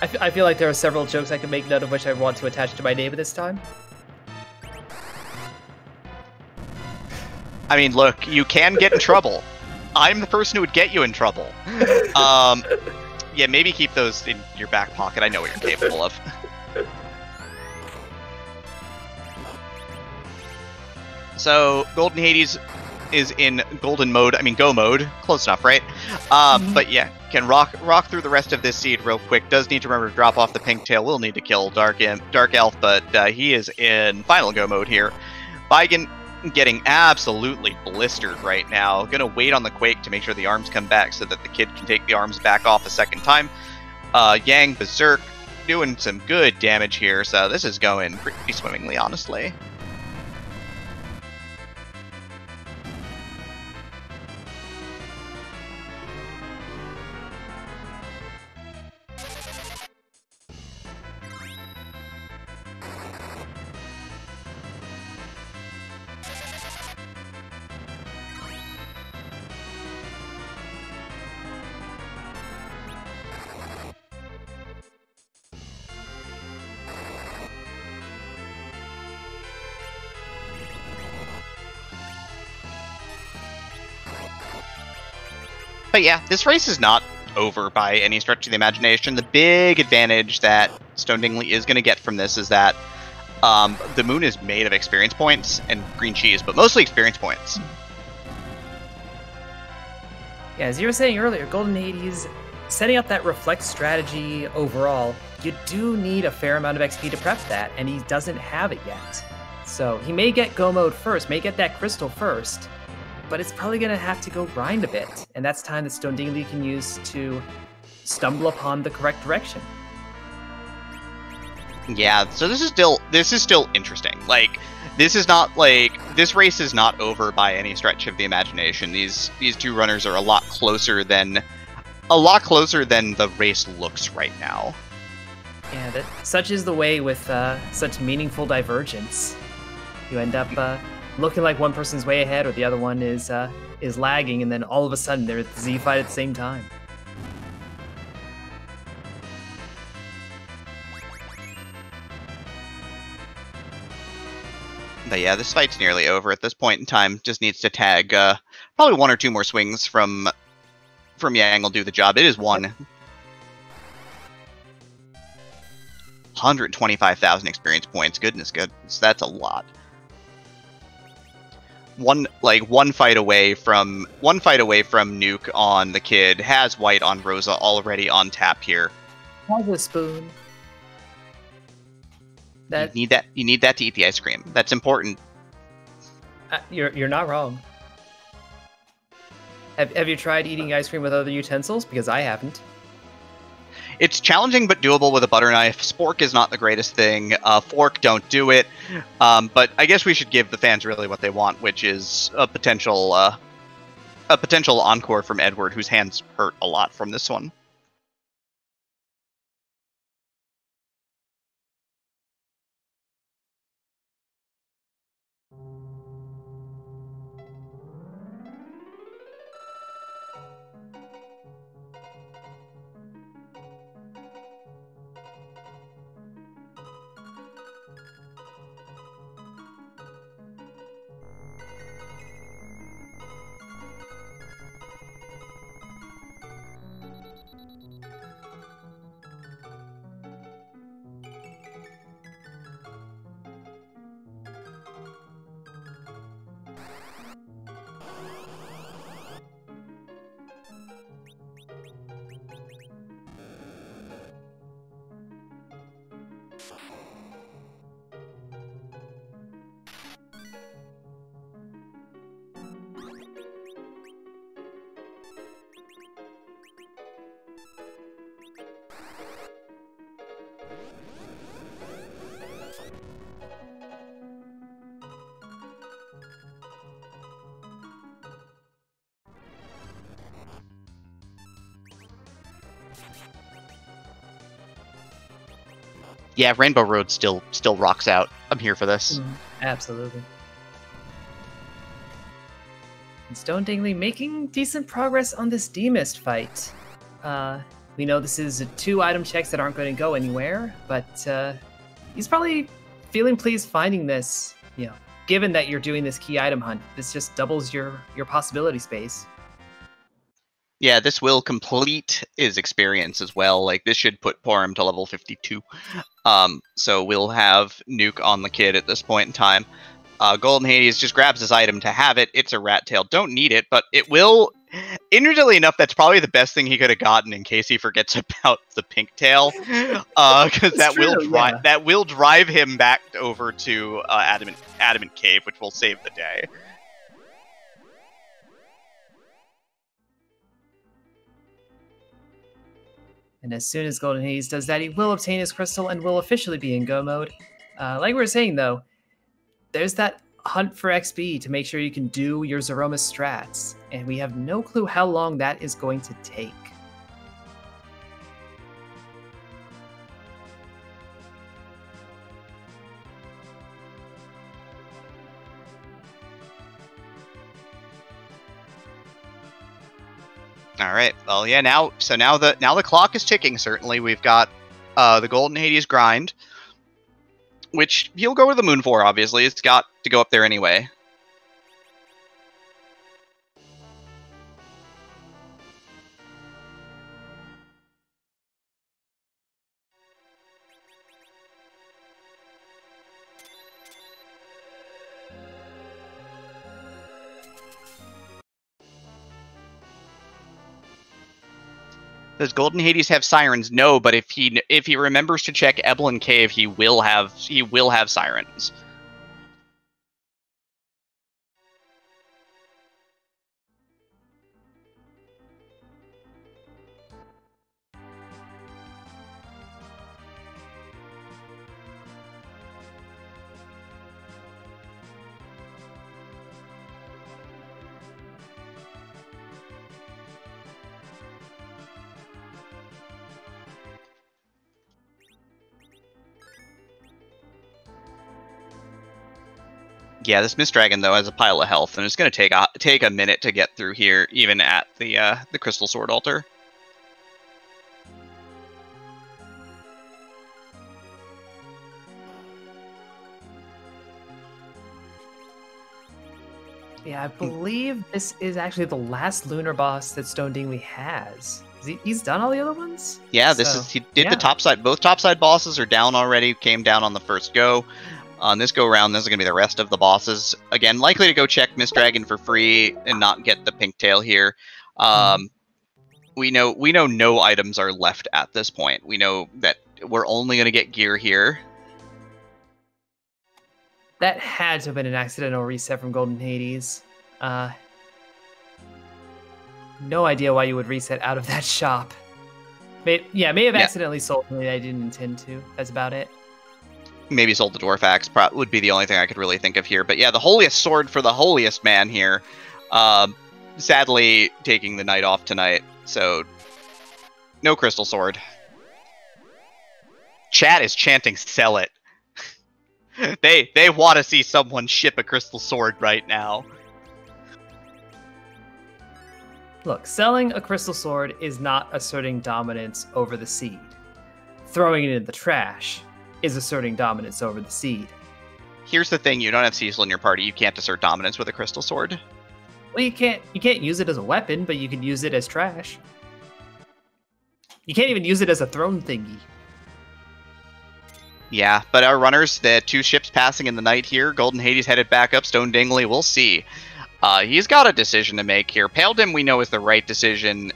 I feel like there are several jokes I could make, none of which I want to attach to my name at this time. I mean, look, you can get in trouble. I'm the person who would get you in trouble. Yeah, maybe keep those in your back pocket. I know what you're capable of. So, Golden Hades is in golden mode. I mean, go mode. Close enough, right? But yeah, can rock through the rest of this seed real quick. Does need to remember to drop off the pink tail. Will need to kill Dark Elf, but he is in final go mode here. Vigan getting absolutely blistered right now. Gonna wait on the Quake to make sure the arms come back so that the kid can take the arms back off a second time. Yang Berserk doing some good damage here, so this is going pretty swimmingly, honestly. But yeah, this race is not over by any stretch of the imagination. The big advantage that Stone Dingley is going to get from this is that the moon is made of experience points and green cheese, but mostly experience points. Yeah, as you were saying earlier, Golden Hades, setting up that reflect strategy overall, you do need a fair amount of XP to prep that, and he doesn't have it yet. So he may get go mode first, may get that crystal first, but it's probably going to have to go grind a bit, and that's time that Stone Dingley can use to stumble upon the correct direction. Yeah, so this is still interesting. Like, this race is not over by any stretch of the imagination. These two runners are a lot closer than the race looks right now. Yeah, such is the way with such meaningful divergence. You end up looking like one person's way ahead, or the other one is lagging, and then all of a sudden they're at the Z fight at the same time. But yeah, this fight's nearly over at this point in time. Just needs to tag probably one or two more swings from Yang will do the job. It is one. 125,000 experience points. Goodness, that's a lot. One fight away from Nuke on the kid. Has white on Rosa already on tap here. Have a spoon. You need that to eat the ice cream. That's important. You're not wrong. Have you tried eating ice cream with other utensils? Because I haven't. It's challenging but doable with a butter knife. Spork is not the greatest thing. Fork, don't do it. But I guess we should give the fans really what they want, which is a potential encore from Edward, whose hands hurt a lot from this one. Yeah, Rainbow Road still rocks out. I'm here for this. Absolutely. And Stone Dingley making decent progress on this D-Mist fight. We know this is 2 item checks that aren't going to go anywhere, but he's probably feeling pleased finding this, you know, given that you're doing this key item hunt. This just doubles your possibility space. Yeah, this will complete his experience as well. Like, this should pour him to level 52. So we'll have Nuke on the kid at this point in time. Golden Hades just grabs his item to have it. It's a rat tail. Don't need it, but it will... Interestingly enough, that's probably the best thing he could have gotten in case he forgets about the pink tail. Because that will drive him back over to Adamant Cave, which will save the day. And as soon as Golden Hades does that, he will obtain his crystal and will officially be in go mode. Like we were saying, though, there's that hunt for XP to make sure you can do your Zeroma strats, and we have no clue how long that is going to take. All right. Well, yeah. Now the clock is ticking. Certainly, we've got the Golden Hades grind, which he'll go to the moon for. Obviously, it's got to go up there anyway. Does Golden Hades have sirens? No, but if he remembers to check Eblin Cave, he will have sirens. Yeah, this Mist Dragon though has a pile of health, and it's going to take a minute to get through here, even at the Crystal Sword altar. Yeah, I believe this is actually the last lunar boss that Stone Dingley has. He's done all the other ones? Yeah, he did the topside. Both topside bosses are down already. Came down on the first go. On this go around, this is going to be the rest of the bosses. Again, likely to go check Mist Dragon for free and not get the pink tail here. We know no items are left at this point. We know that we're only going to get gear here. That had to have been an accidental reset from Golden Hades. No idea why you would reset out of that shop. May have accidentally sold something I didn't intend to. That's about it. Maybe sold the Dwarf Axe would be the only thing I could really think of here. But yeah, the holiest sword for the holiest man here. Sadly, taking the night off tonight. So, no Crystal Sword. Chat is chanting, sell it. They want to see someone ship a Crystal Sword right now. Look, selling a Crystal Sword is not asserting dominance over the seed. Throwing it in the trash is asserting dominance over the seed. Here's the thing, you don't have Cecil in your party, you can't assert dominance with a Crystal Sword. Well, you can't use it as a weapon, but you can use it as trash. You can't even use it as a thrown thingy. Yeah, but our runners, the 2 ships passing in the night here, Golden Hades headed back up, Stone Dingley, we'll see. He's got a decision to make here. Pale Dim we know is the right decision.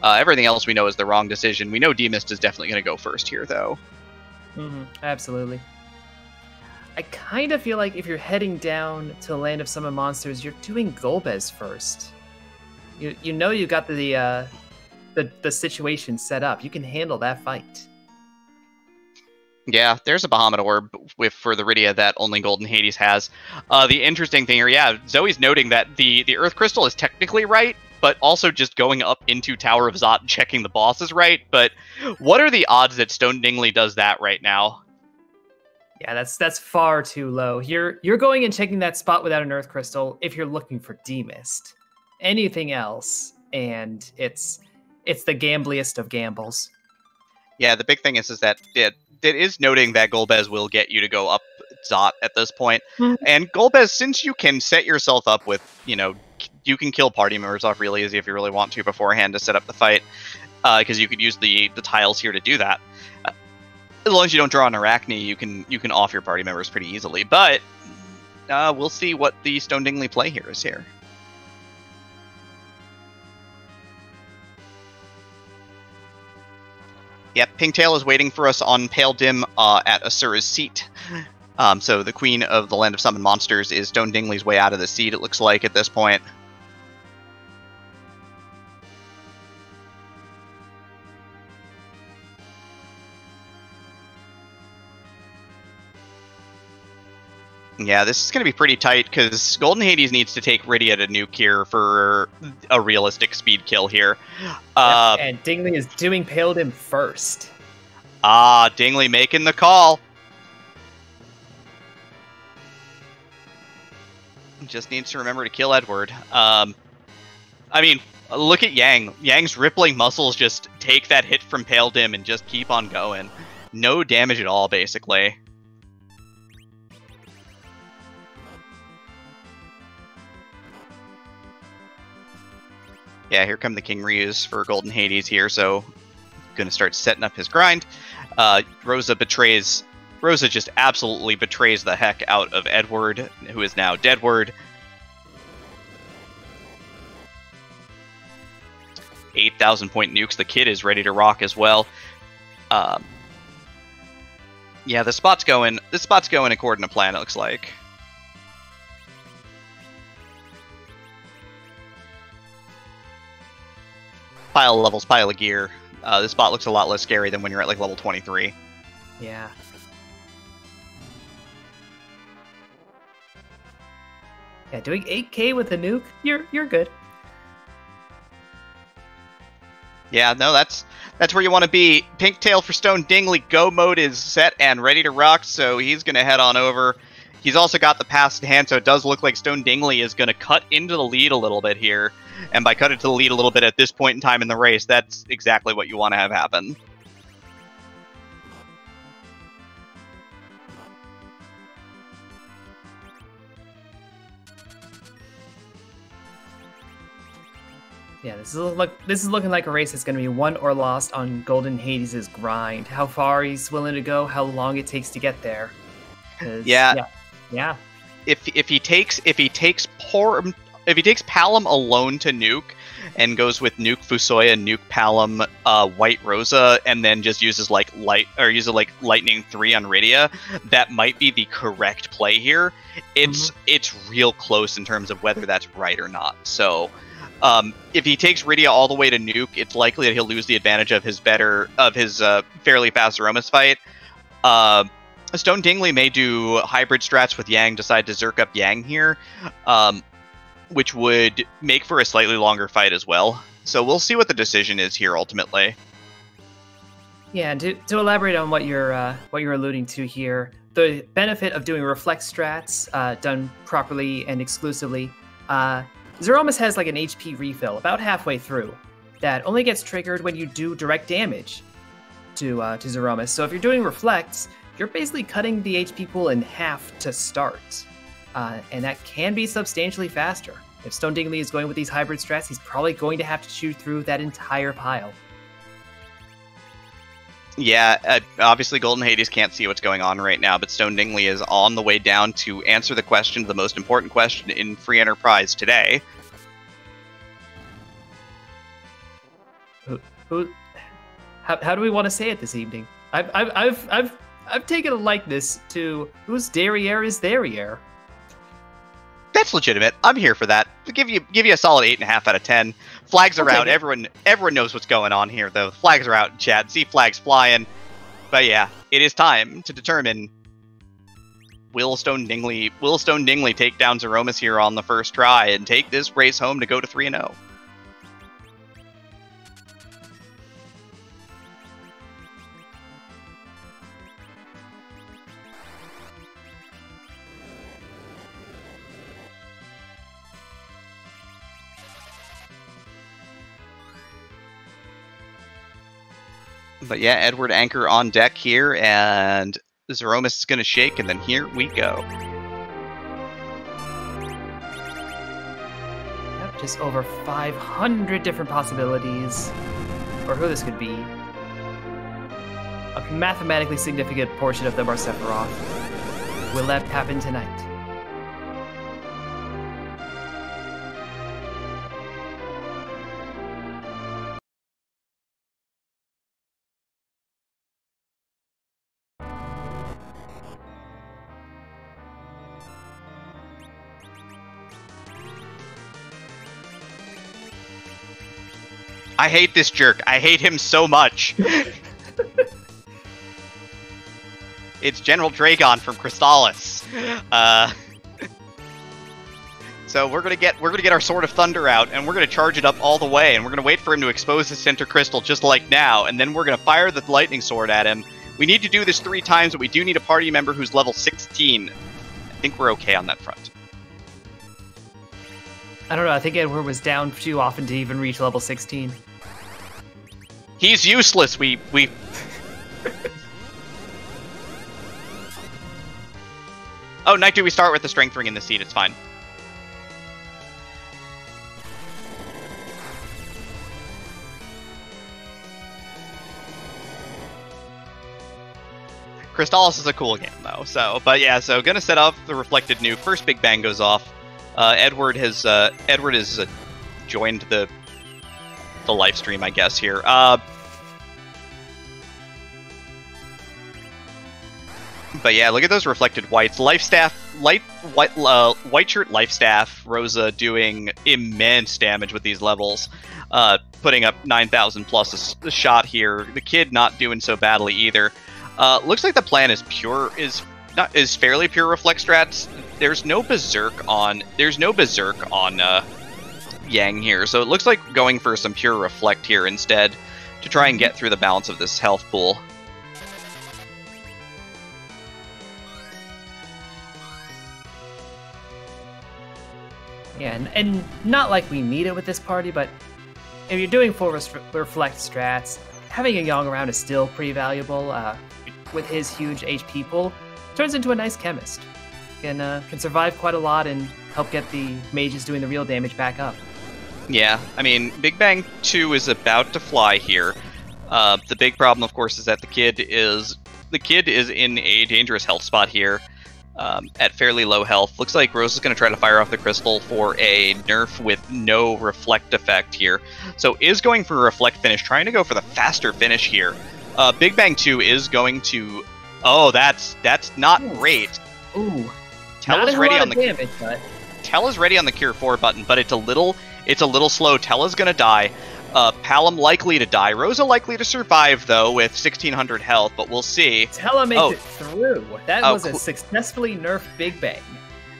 Everything else we know is the wrong decision. We know D-Mist is definitely going to go first here, though. Absolutely. I kind of feel like if you're heading down to Land of Summon Monsters, you're doing Golbez first. You know you got the situation set up. You can handle that fight. Yeah, there's a Bahamut Orb for the Rydia that only Golden Hades has. The interesting thing here, yeah, Zoe's noting that the Earth Crystal is technically right, but also just going up into Tower of Zot and checking the boss is right. But what are the odds that Stone Dingley does that right now? Yeah, that's far too low. You're going and checking that spot without an Earth Crystal if you're looking for Demist. Anything else, and it's the gambliest of gambles. Yeah, the big thing is that it is noting that Golbez will get you to go up Zot at this point. And Golbez, since you can set yourself up with, you can kill party members off really easy if you really want to beforehand to set up the fight, because you could use the tiles here to do that. As long as you don't draw an Arachne, you can off your party members pretty easily. But we'll see what the Stone Dingley play here is here. Yep, Pinktail is waiting for us on Pale Dim at Asura's seat. So the Queen of the Land of Summon Monsters is Stone Dingley's way out of the seat, it looks like, at this point. Yeah, this is going to be pretty tight, because Golden Hades needs to take Rydia to nuke here for a realistic speed kill here. And Dingley is doing Pale Dim first. Dingley making the call. Just needs to remember to kill Edward. I mean, look at Yang. Yang's rippling muscles just take that hit from Pale Dim and just keep on going. No damage at all, basically. Yeah, here come the King Ryus for Golden Hades here, so gonna start setting up his grind. Rosa just absolutely betrays the heck out of Edward, who is now Deadward. 8,000 point nukes. The kid is ready to rock as well. Yeah, this spot's going according to plan, it looks like. Pile of levels, pile of gear. This spot looks a lot less scary than when you're at like level 23. Yeah. Yeah, doing 8k with a nuke, you're good. Yeah, no, that's where you want to be. Pinktail for Stone Dingley. Go mode is set and ready to rock, so he's going to head on over. He's also got the pass in hand, so it does look like Stone Dingley is going to cut into the lead a little bit here. And by cut into the lead a little bit at this point in time in the race, that's exactly what you want to have happen. Yeah, this is looking like a race that's going to be won or lost on Golden Hades' grind. How far he's willing to go, how long it takes to get there. Yeah. If he takes Palom alone to nuke and goes with nuke Fusoya, nuke Palom, White Rosa, and then just uses Lightning 3 on Rydia, that might be the correct play here. It's real close in terms of whether that's right or not. So if he takes Rydia all the way to nuke, it's likely that he'll lose the advantage of his fairly fast Aromas fight. Stone Dingley may do hybrid strats with Yang, decide to Zerk up Yang here, which would make for a slightly longer fight as well. So we'll see what the decision is here ultimately. Yeah, and to elaborate on what you're alluding to here, the benefit of doing reflect strats done properly and exclusively, Zeromus has like an HP refill about halfway through that only gets triggered when you do direct damage to Zeromus. So if you're doing reflects, you're basically cutting the HP pool in half to start. And that can be substantially faster. If Stone Dingley is going with these hybrid strats, he's probably going to have to chew through that entire pile. Yeah, obviously Golden Hades can't see what's going on right now, but Stone Dingley is on the way down to answer the question, the most important question in Free Enterprise today. How do we want to say it this evening? I've taken a likeness to whose derriere is derriere. That's legitimate. I'm here for that. Give you a solid 8.5 out of 10. Flags are out. Everyone knows what's going on here, though. The flags are out in chat. See flags flying. But yeah, it is time to determine will Stone Dingley take down Zeromus here on the first try and take this race home to go to 3-0. But yeah, Edward Anchor on deck here, and Zeromus is going to shake, and then here we go. Yep, just over 500 different possibilities for who this could be. A mathematically significant portion of them are Sephiroth. Will that happen tonight? I hate this jerk. I hate him so much. It's General Dragon from Crystallis. So we're gonna get our Sword of Thunder out, and we're gonna charge it up all the way, and we're gonna wait for him to expose the center crystal just like now, and then we're gonna fire the lightning sword at him. We need to do this 3 times, but we do need a party member who's level 16. I think we're okay on that front. I don't know. I think Edward was down too often to even reach level 16. He's useless. We. Oh, Night, do we start with the strength ring in the seat? It's fine. Crystallis is a cool game though. So, but yeah, so gonna set up the reflected nuke. First Big Bang goes off. Edward has joined the live stream, I guess here. But yeah, look at those reflected whites. White shirt life staff. Rosa doing immense damage with these levels, putting up 9,000 plus a shot here. The kid not doing so badly either. Looks like the plan is fairly pure reflect strats. There's no berserk on Yang here, so it looks like going for some pure reflect here instead to try and get through the balance of this health pool. Yeah, and not like we need it with this party, but if you're doing full reflect strats, having a Yang around is still pretty valuable. With his huge HP pool, turns into a nice chemist. Can survive quite a lot and help get the mages doing the real damage back up. Yeah, I mean, Big Bang 2 is about to fly here. The big problem, of course, is that the kid is in a dangerous health spot here. At fairly low health. Looks like Rose is going to try to fire off the crystal for a nerf with no reflect effect here. So is going for a reflect finish, trying to go for the faster finish here. Big Bang 2 is going to... Oh, that's not great. Ooh. Tella's ready on the damage, but... Tella's ready on the Cure 4 button, but it's a little slow. Tella's going to die. Palom likely to die. Rosa likely to survive, though, with 1,600 health, but we'll see. Tella makes it through. That was a successfully nerfed Big Bang.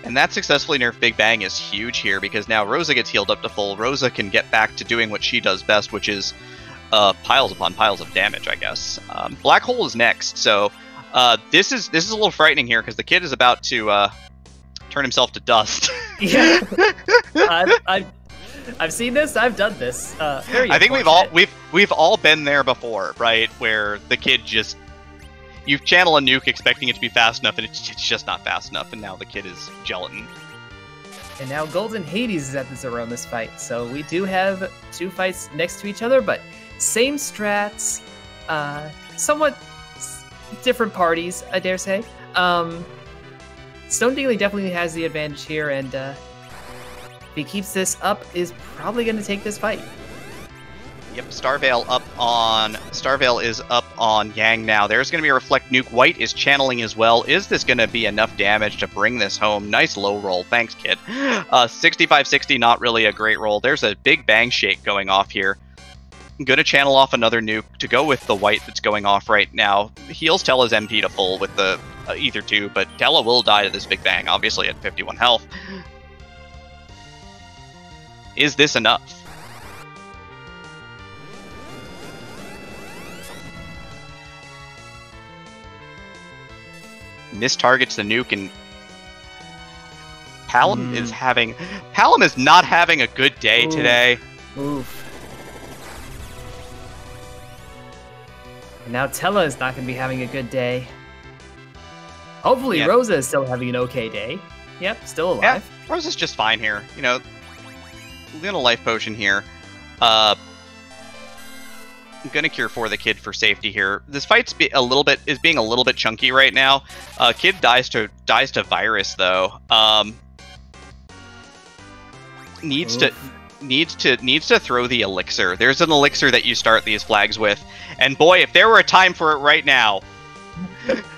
And that successfully nerfed Big Bang is huge here, because now Rosa gets healed up to full. Rosa can get back to doing what she does best, which is piles upon piles of damage, I guess. Black Hole is next, so this is a little frightening here, because the kid is about to turn himself to dust. Yeah. I've seen this. I've done this. I think we've all been there before, right? Where the kid just you channel a nuke expecting it to be fast enough, and it's just not fast enough, and now the kid is gelatin. And now Golden Hades is at the Zeromus fight, so we do have 2 fights next to each other, but same strats, somewhat different parties, I dare say. Stone Dingley definitely has the advantage here, and if he keeps this up, is probably going to take this fight. Yep, Starveil is up on Yang now. There's going to be a Reflect Nuke. White is channeling as well. Is this going to be enough damage to bring this home? Nice low roll. Thanks, kid. 65-60, not really a great roll. There's a Big Bang shake going off here. I'm going to channel off another nuke to go with the white that's going off right now. Heals Tella's MP to full with the Ether 2, but Tella will die to this Big Bang, obviously at 51 health. Is this enough? Mistargets the nuke, and Palom is not having a good day today. Oof. Now Tella is not going to be having a good day. Hopefully Yep. Rosa is still having an okay day. Yep, still alive. Yeah, Rosa's just fine here. You know, little life potion here. I'm gonna cure for the kid for safety here. This fight's being a little bit chunky right now. Kid dies to virus though. Needs to throw the elixir. There's an elixir that you start these flags with, and boy, if there were a time for it right now,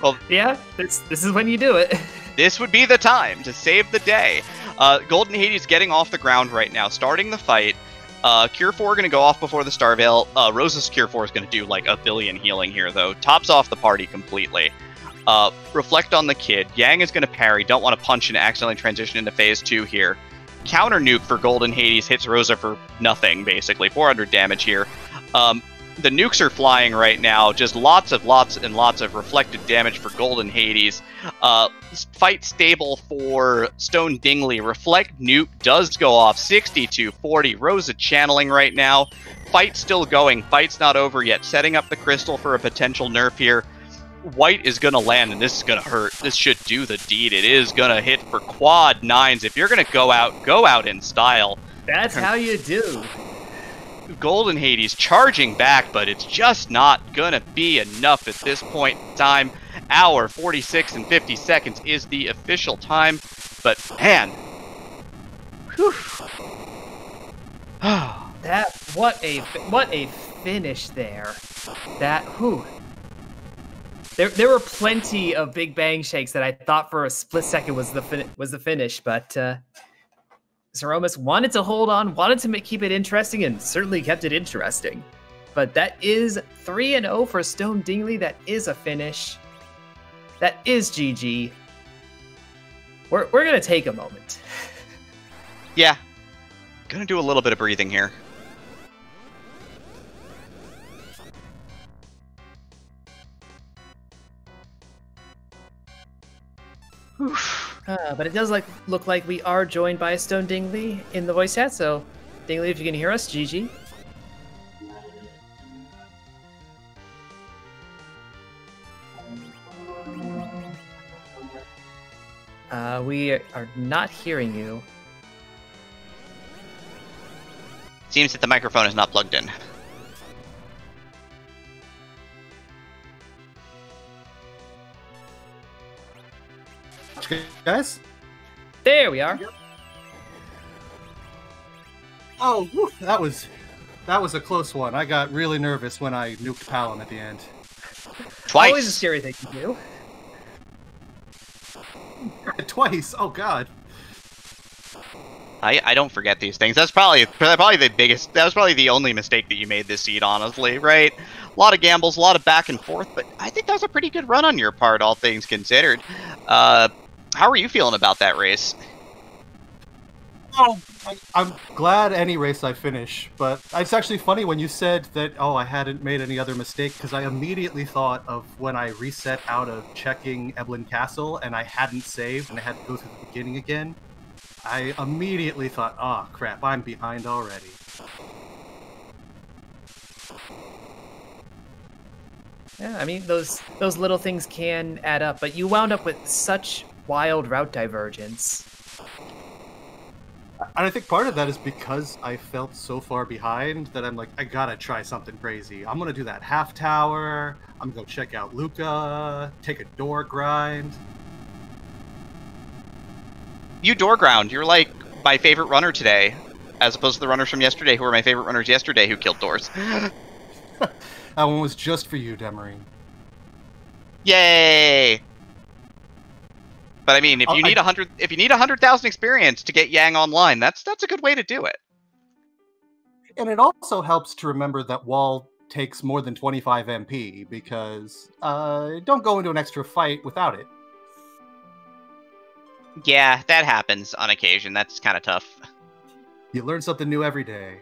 well, yeah, this is when you do it. This would be the time to save the day. Golden Hades getting off the ground right now, starting the fight. Cure 4 going to go off before the Star Veil. Rosa's Cure 4 is going to do like a billion healing here, though. Tops off the party completely. Reflect on the kid. Yang is going to parry. Don't want to punch and accidentally transition into phase 2 here. Counter nuke for Golden Hades hits Rosa for nothing, basically. 400 damage here. The nukes are flying right now. Just lots of reflected damage for Golden Hades. Fight stable for Stone Dingley. Reflect nuke does go off. 60-40. Rosa channeling right now. Fight still going. Fight's not over yet. Setting up the crystal for a potential nerf here. White is going to land, and this is going to hurt. This should do the deed. It is going to hit for quad 9s. If you're going to go out in style. That's how you do. Golden Hades charging back, but it's just not gonna be enough at this point in time. Hour 46 and 50 seconds is the official time, but man, whew. What a finish there. There were plenty of Big Bang shakes that I thought for a split second was the finish, but Zeromus wanted to hold on, wanted to keep it interesting, and certainly kept it interesting. But that is 3-0 for Stone Dingley. That is a finish. That is GG. We're gonna take a moment. Yeah, gonna do a little bit of breathing here. But it does look like we are joined by Stone Dingley in the voice chat. So, Dingley, if you can hear us, GG. We are not hearing you. Seems that the microphone is not plugged in. Guys? There we are. Oh, whew, that was a close one. I got really nervous when I nuked Palom at the end. Twice. Always a scary thing to do. Twice. Oh God. I don't forget these things. That's probably the biggest. That was probably the only mistake that you made this seed, honestly, right? A lot of gambles, a lot of back and forth, but I think that was a pretty good run on your part, all things considered. How are you feeling about that race? Oh, I'm glad any race I finish, but it's actually funny when you said that, oh, I hadn't made any other mistake, because I immediately thought of when I reset out of checking Eblin Castle and I hadn't saved and I had to go through the beginning again. I immediately thought, oh crap, I'm behind already. Yeah, I mean, those little things can add up, but you wound up with such wild route divergence. And I think part of that is because I felt so far behind that I'm like, I gotta try something crazy. I'm gonna do that half tower, I'm gonna go check out Luca, take a door grind. You door ground. You're like my favorite runner today, as opposed to the runners from yesterday who were my favorite runners yesterday who killed doors. That one was just for you, Demarine. Yay! But I mean, if you need 100,000 experience to get Yang online, that's a good way to do it. And it also helps to remember that Wall takes more than 25 MP, because don't go into an extra fight without it. Yeah, that happens on occasion. That's kind of tough. You learn something new every day.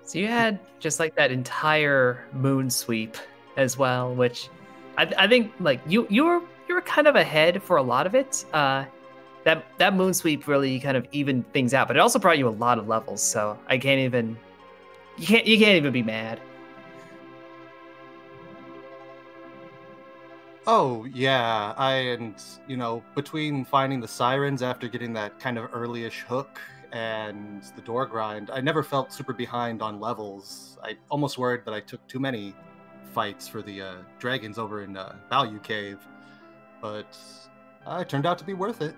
So you had just like that entire moon sweep as well, which I think like you were were kind of ahead for a lot of it. That moon sweep really kind of evened things out, but it also brought you a lot of levels. So I can't even you can't even be mad. Oh, yeah, between finding the sirens after getting that kind of early-ish hook and the door grind, I never felt super behind on levels. I almost worried that I took too many fights for the dragons over in Value Cave, but it turned out to be worth it.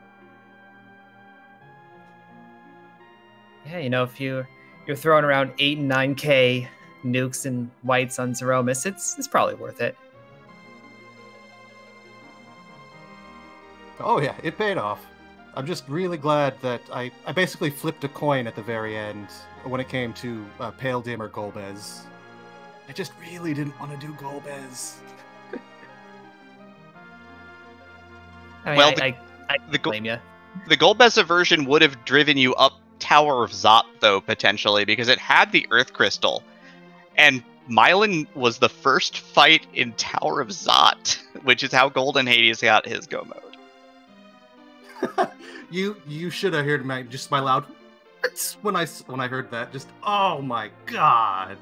Yeah, if you're throwing around 8 and 9K nukes and whites on Zeromus, it's probably worth it. Oh yeah, it paid off. I'm just really glad that I basically flipped a coin at the very end when it came to Pale Dim or Golbez. I just really didn't want to do Golbez. I mean, Well, I blame you. The Golbeza version would have driven you up Tower of Zot, though, potentially, because it had the Earth Crystal. And Mylan was the first fight in Tower of Zot, which is how Golden Hades got his go mode. You should have heard my loud when I heard that. Just, oh my god.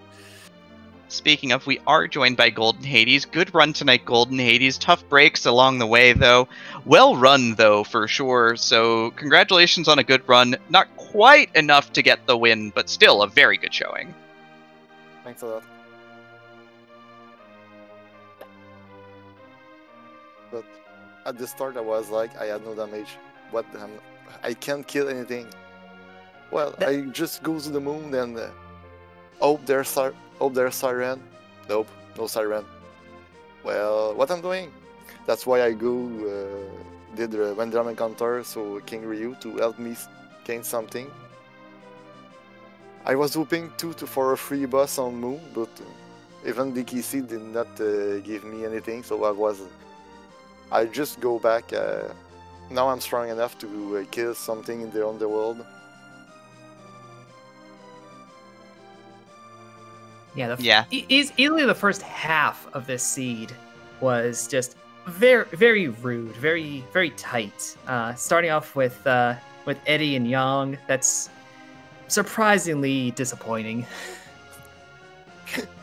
Speaking of, we are joined by Golden Hades. Good run tonight, Golden Hades. Tough breaks along the way, though. Well run, though, for sure. So congratulations on a good run. Not quite enough to get the win, but still a very good showing. Thanks a lot. But at the start I was like, I had no damage. What the hell? I can't kill anything. Well, I just go to the moon and hope there's siren. Nope, no siren. Well, what I'm doing? That's why I go did the random encounter so King Ryu to help me gain something. I was hoping for a free boss on moon, but even DKC did not give me anything, so I just go back. Now I'm strong enough to kill something in the underworld. Easily the first half of this seed was just very, very rude, very, very tight. Starting off with Eddie and Yang, that's surprisingly disappointing.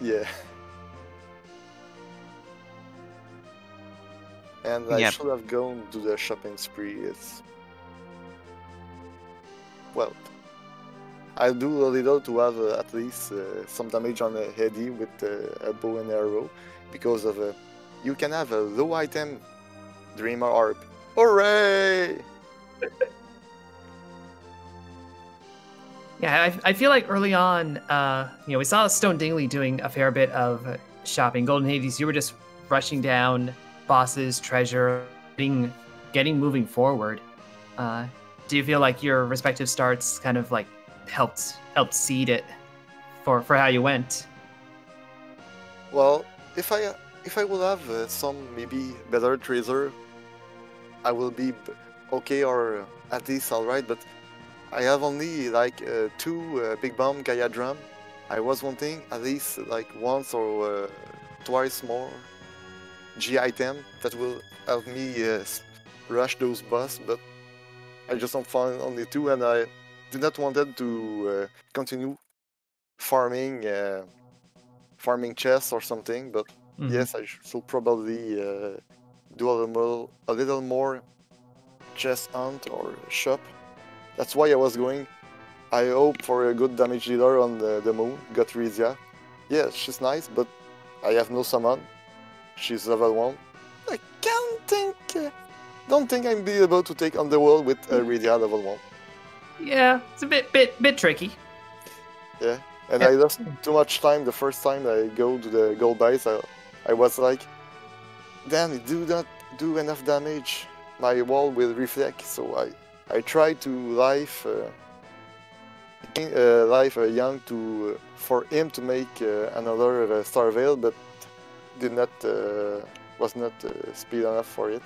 Yeah. And I should have gone to the shopping spree. Well, I'll do a little to have at least some damage on Eddie with a bow and arrow, because of you can have a low item Dreamer Harp. Hooray! Yeah, I feel like early on, we saw Stone Dingley doing a fair bit of shopping. Golden Hades, you were just rushing down bosses, treasure, getting moving forward. Do you feel like your respective starts kind of like helped seed it for how you went? Well, if I will have some maybe better treasure, I will be okay, or at least alright. But I have only like 2 big bomb Gaia drum. I was wanting at least like once or twice more G item that will help me rush those boss, but I just don't find only 2, and I did not wanted to continue farming chests or something. But yes, I should probably do a little more chest hunt or shop. That's why I was going. I hope for a good damage dealer on the moon. Got Rizia. Yeah, she's nice, but I have no summon. She's level 1. I don't think I'll be able to take Underworld with Rizia level 1. Yeah, it's a bit tricky. Yeah, and I lost too much time the first time I go to the gold base. I was like, damn, it do not do enough damage. My wall will reflect, so I tried to life Young for him to make another Star Veil, but was not speed enough for it.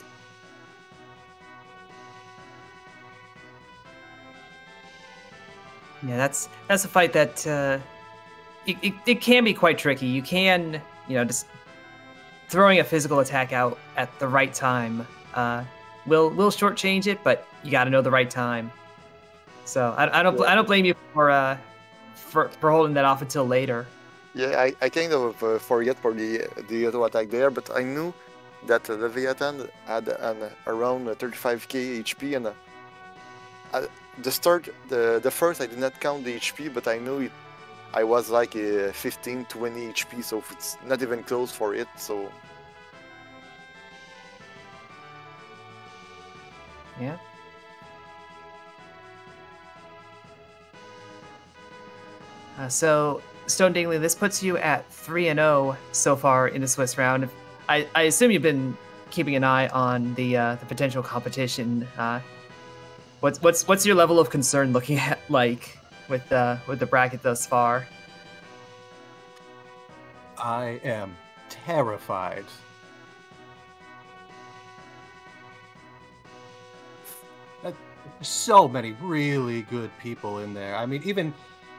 Yeah, that's a fight that it can be quite tricky. You can, just throwing a physical attack out at the right time we'll shortchange it, but you got to know the right time. So I don't blame you for holding that off until later. Yeah, I kind of forget for the auto attack there, but I knew that Leviathan had around 35k HP, and the first I did not count the HP, but I knew I was like 15-20 HP, so it's not even close for it. So yeah. So Stone Dingley, this puts you at 3-0 so far in the Swiss round. I assume you've been keeping an eye on the potential competition. What's your level of concern looking at with the bracket thus far? I am terrified. So many really good people in there. I mean, even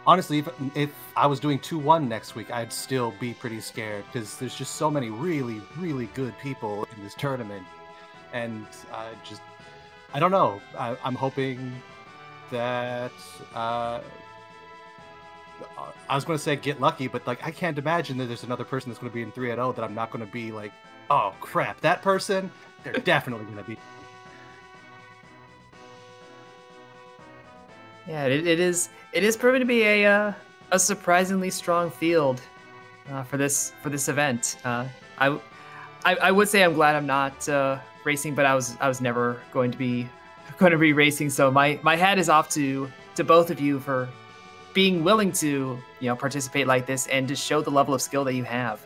honestly, if I was doing 2-1 next week, I'd still be pretty scared because there's just so many really, really good people in this tournament. And I don't know. I'm hoping that I was going to say get lucky, but like I can't imagine that there's another person that's going to be in 3-0 that I'm not going to be like, oh crap, that person, they're definitely going to be. Yeah, it is proving to be a surprisingly strong field for this event. I would say I'm glad I'm not racing, but I was never going to be racing. So my hat is off to both of you for being willing to participate like this and to show the level of skill that you have.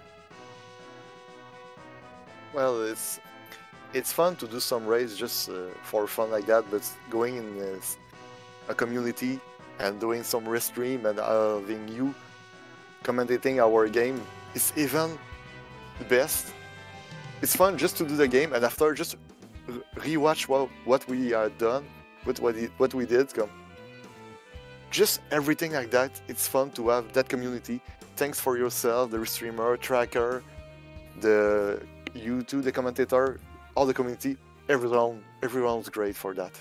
well, it's fun to do some race just for fun like that, but going in a community and doing some restream and having you commentating our game is even the best. It's fun just to do the game and after just rewatch what we had done, what we did. Just everything like that. It's fun to have that community. Thanks for yourself, the restreamer, tracker, the YouTube, the commentator, all the community. Everyone's great for that.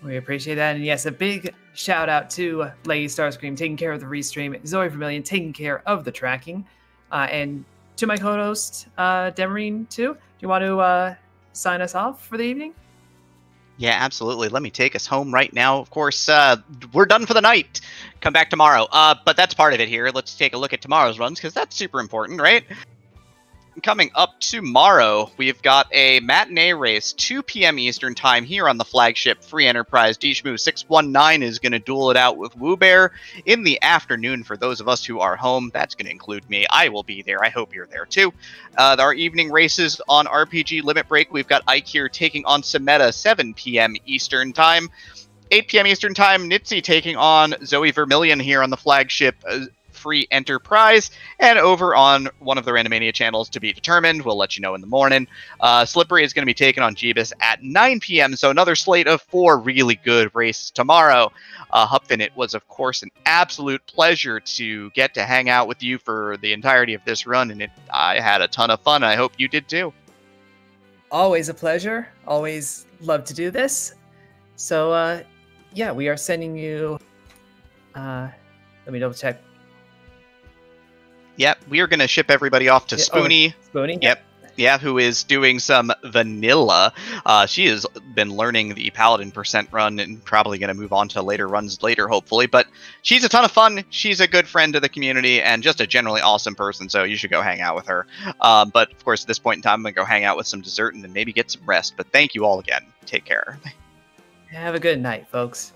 We appreciate that. And yes, a big shout out to Lady Starscream taking care of the restream, Zoe Vermillion taking care of the tracking, and to my co-host, Demarine, too. Do you want to sign us off for the evening? Yeah, absolutely. Let me take us home right now. Of course, we're done for the night. Come back tomorrow. But that's part of it here. Let's take a look at tomorrow's runs, because that's super important, right? Coming up tomorrow, we've got a matinee race, 2 p.m. Eastern Time here on the flagship Free Enterprise. Dishmu 619 is going to duel it out with Woobear in the afternoon. For those of us who are home, that's going to include me. I will be there. I hope you're there too. Our evening races on RPG Limit Break, we've got Ike here taking on Semeta, 7 p.m. Eastern Time. 8 p.m. Eastern Time, Nitsi taking on Zoe Vermillion here on the flagship Free Enterprise, and over on one of the Randomania channels to be determined. We'll let you know in the morning. Slippery is going to be taken on Jeebus at 9 p.m., so another slate of 4 really good races tomorrow. Hupfin, it was, of course, an absolute pleasure to get to hang out with you for the entirety of this run, and I had a ton of fun, and I hope you did too. Always a pleasure. Always love to do this. So, yeah, we are sending you... let me double check. Yep, we are going to ship everybody off to Spoonie. Spoonie? Yep. Yeah, who is doing some vanilla. She has been learning the Paladin % run and probably going to move on to later runs later, hopefully. But she's a ton of fun. She's a good friend to the community and just a generally awesome person, so you should go hang out with her. But, of course, at this point in time, I'm going to go hang out with some dessert and then maybe get some rest. But thank you all again. Take care. Have a good night, folks.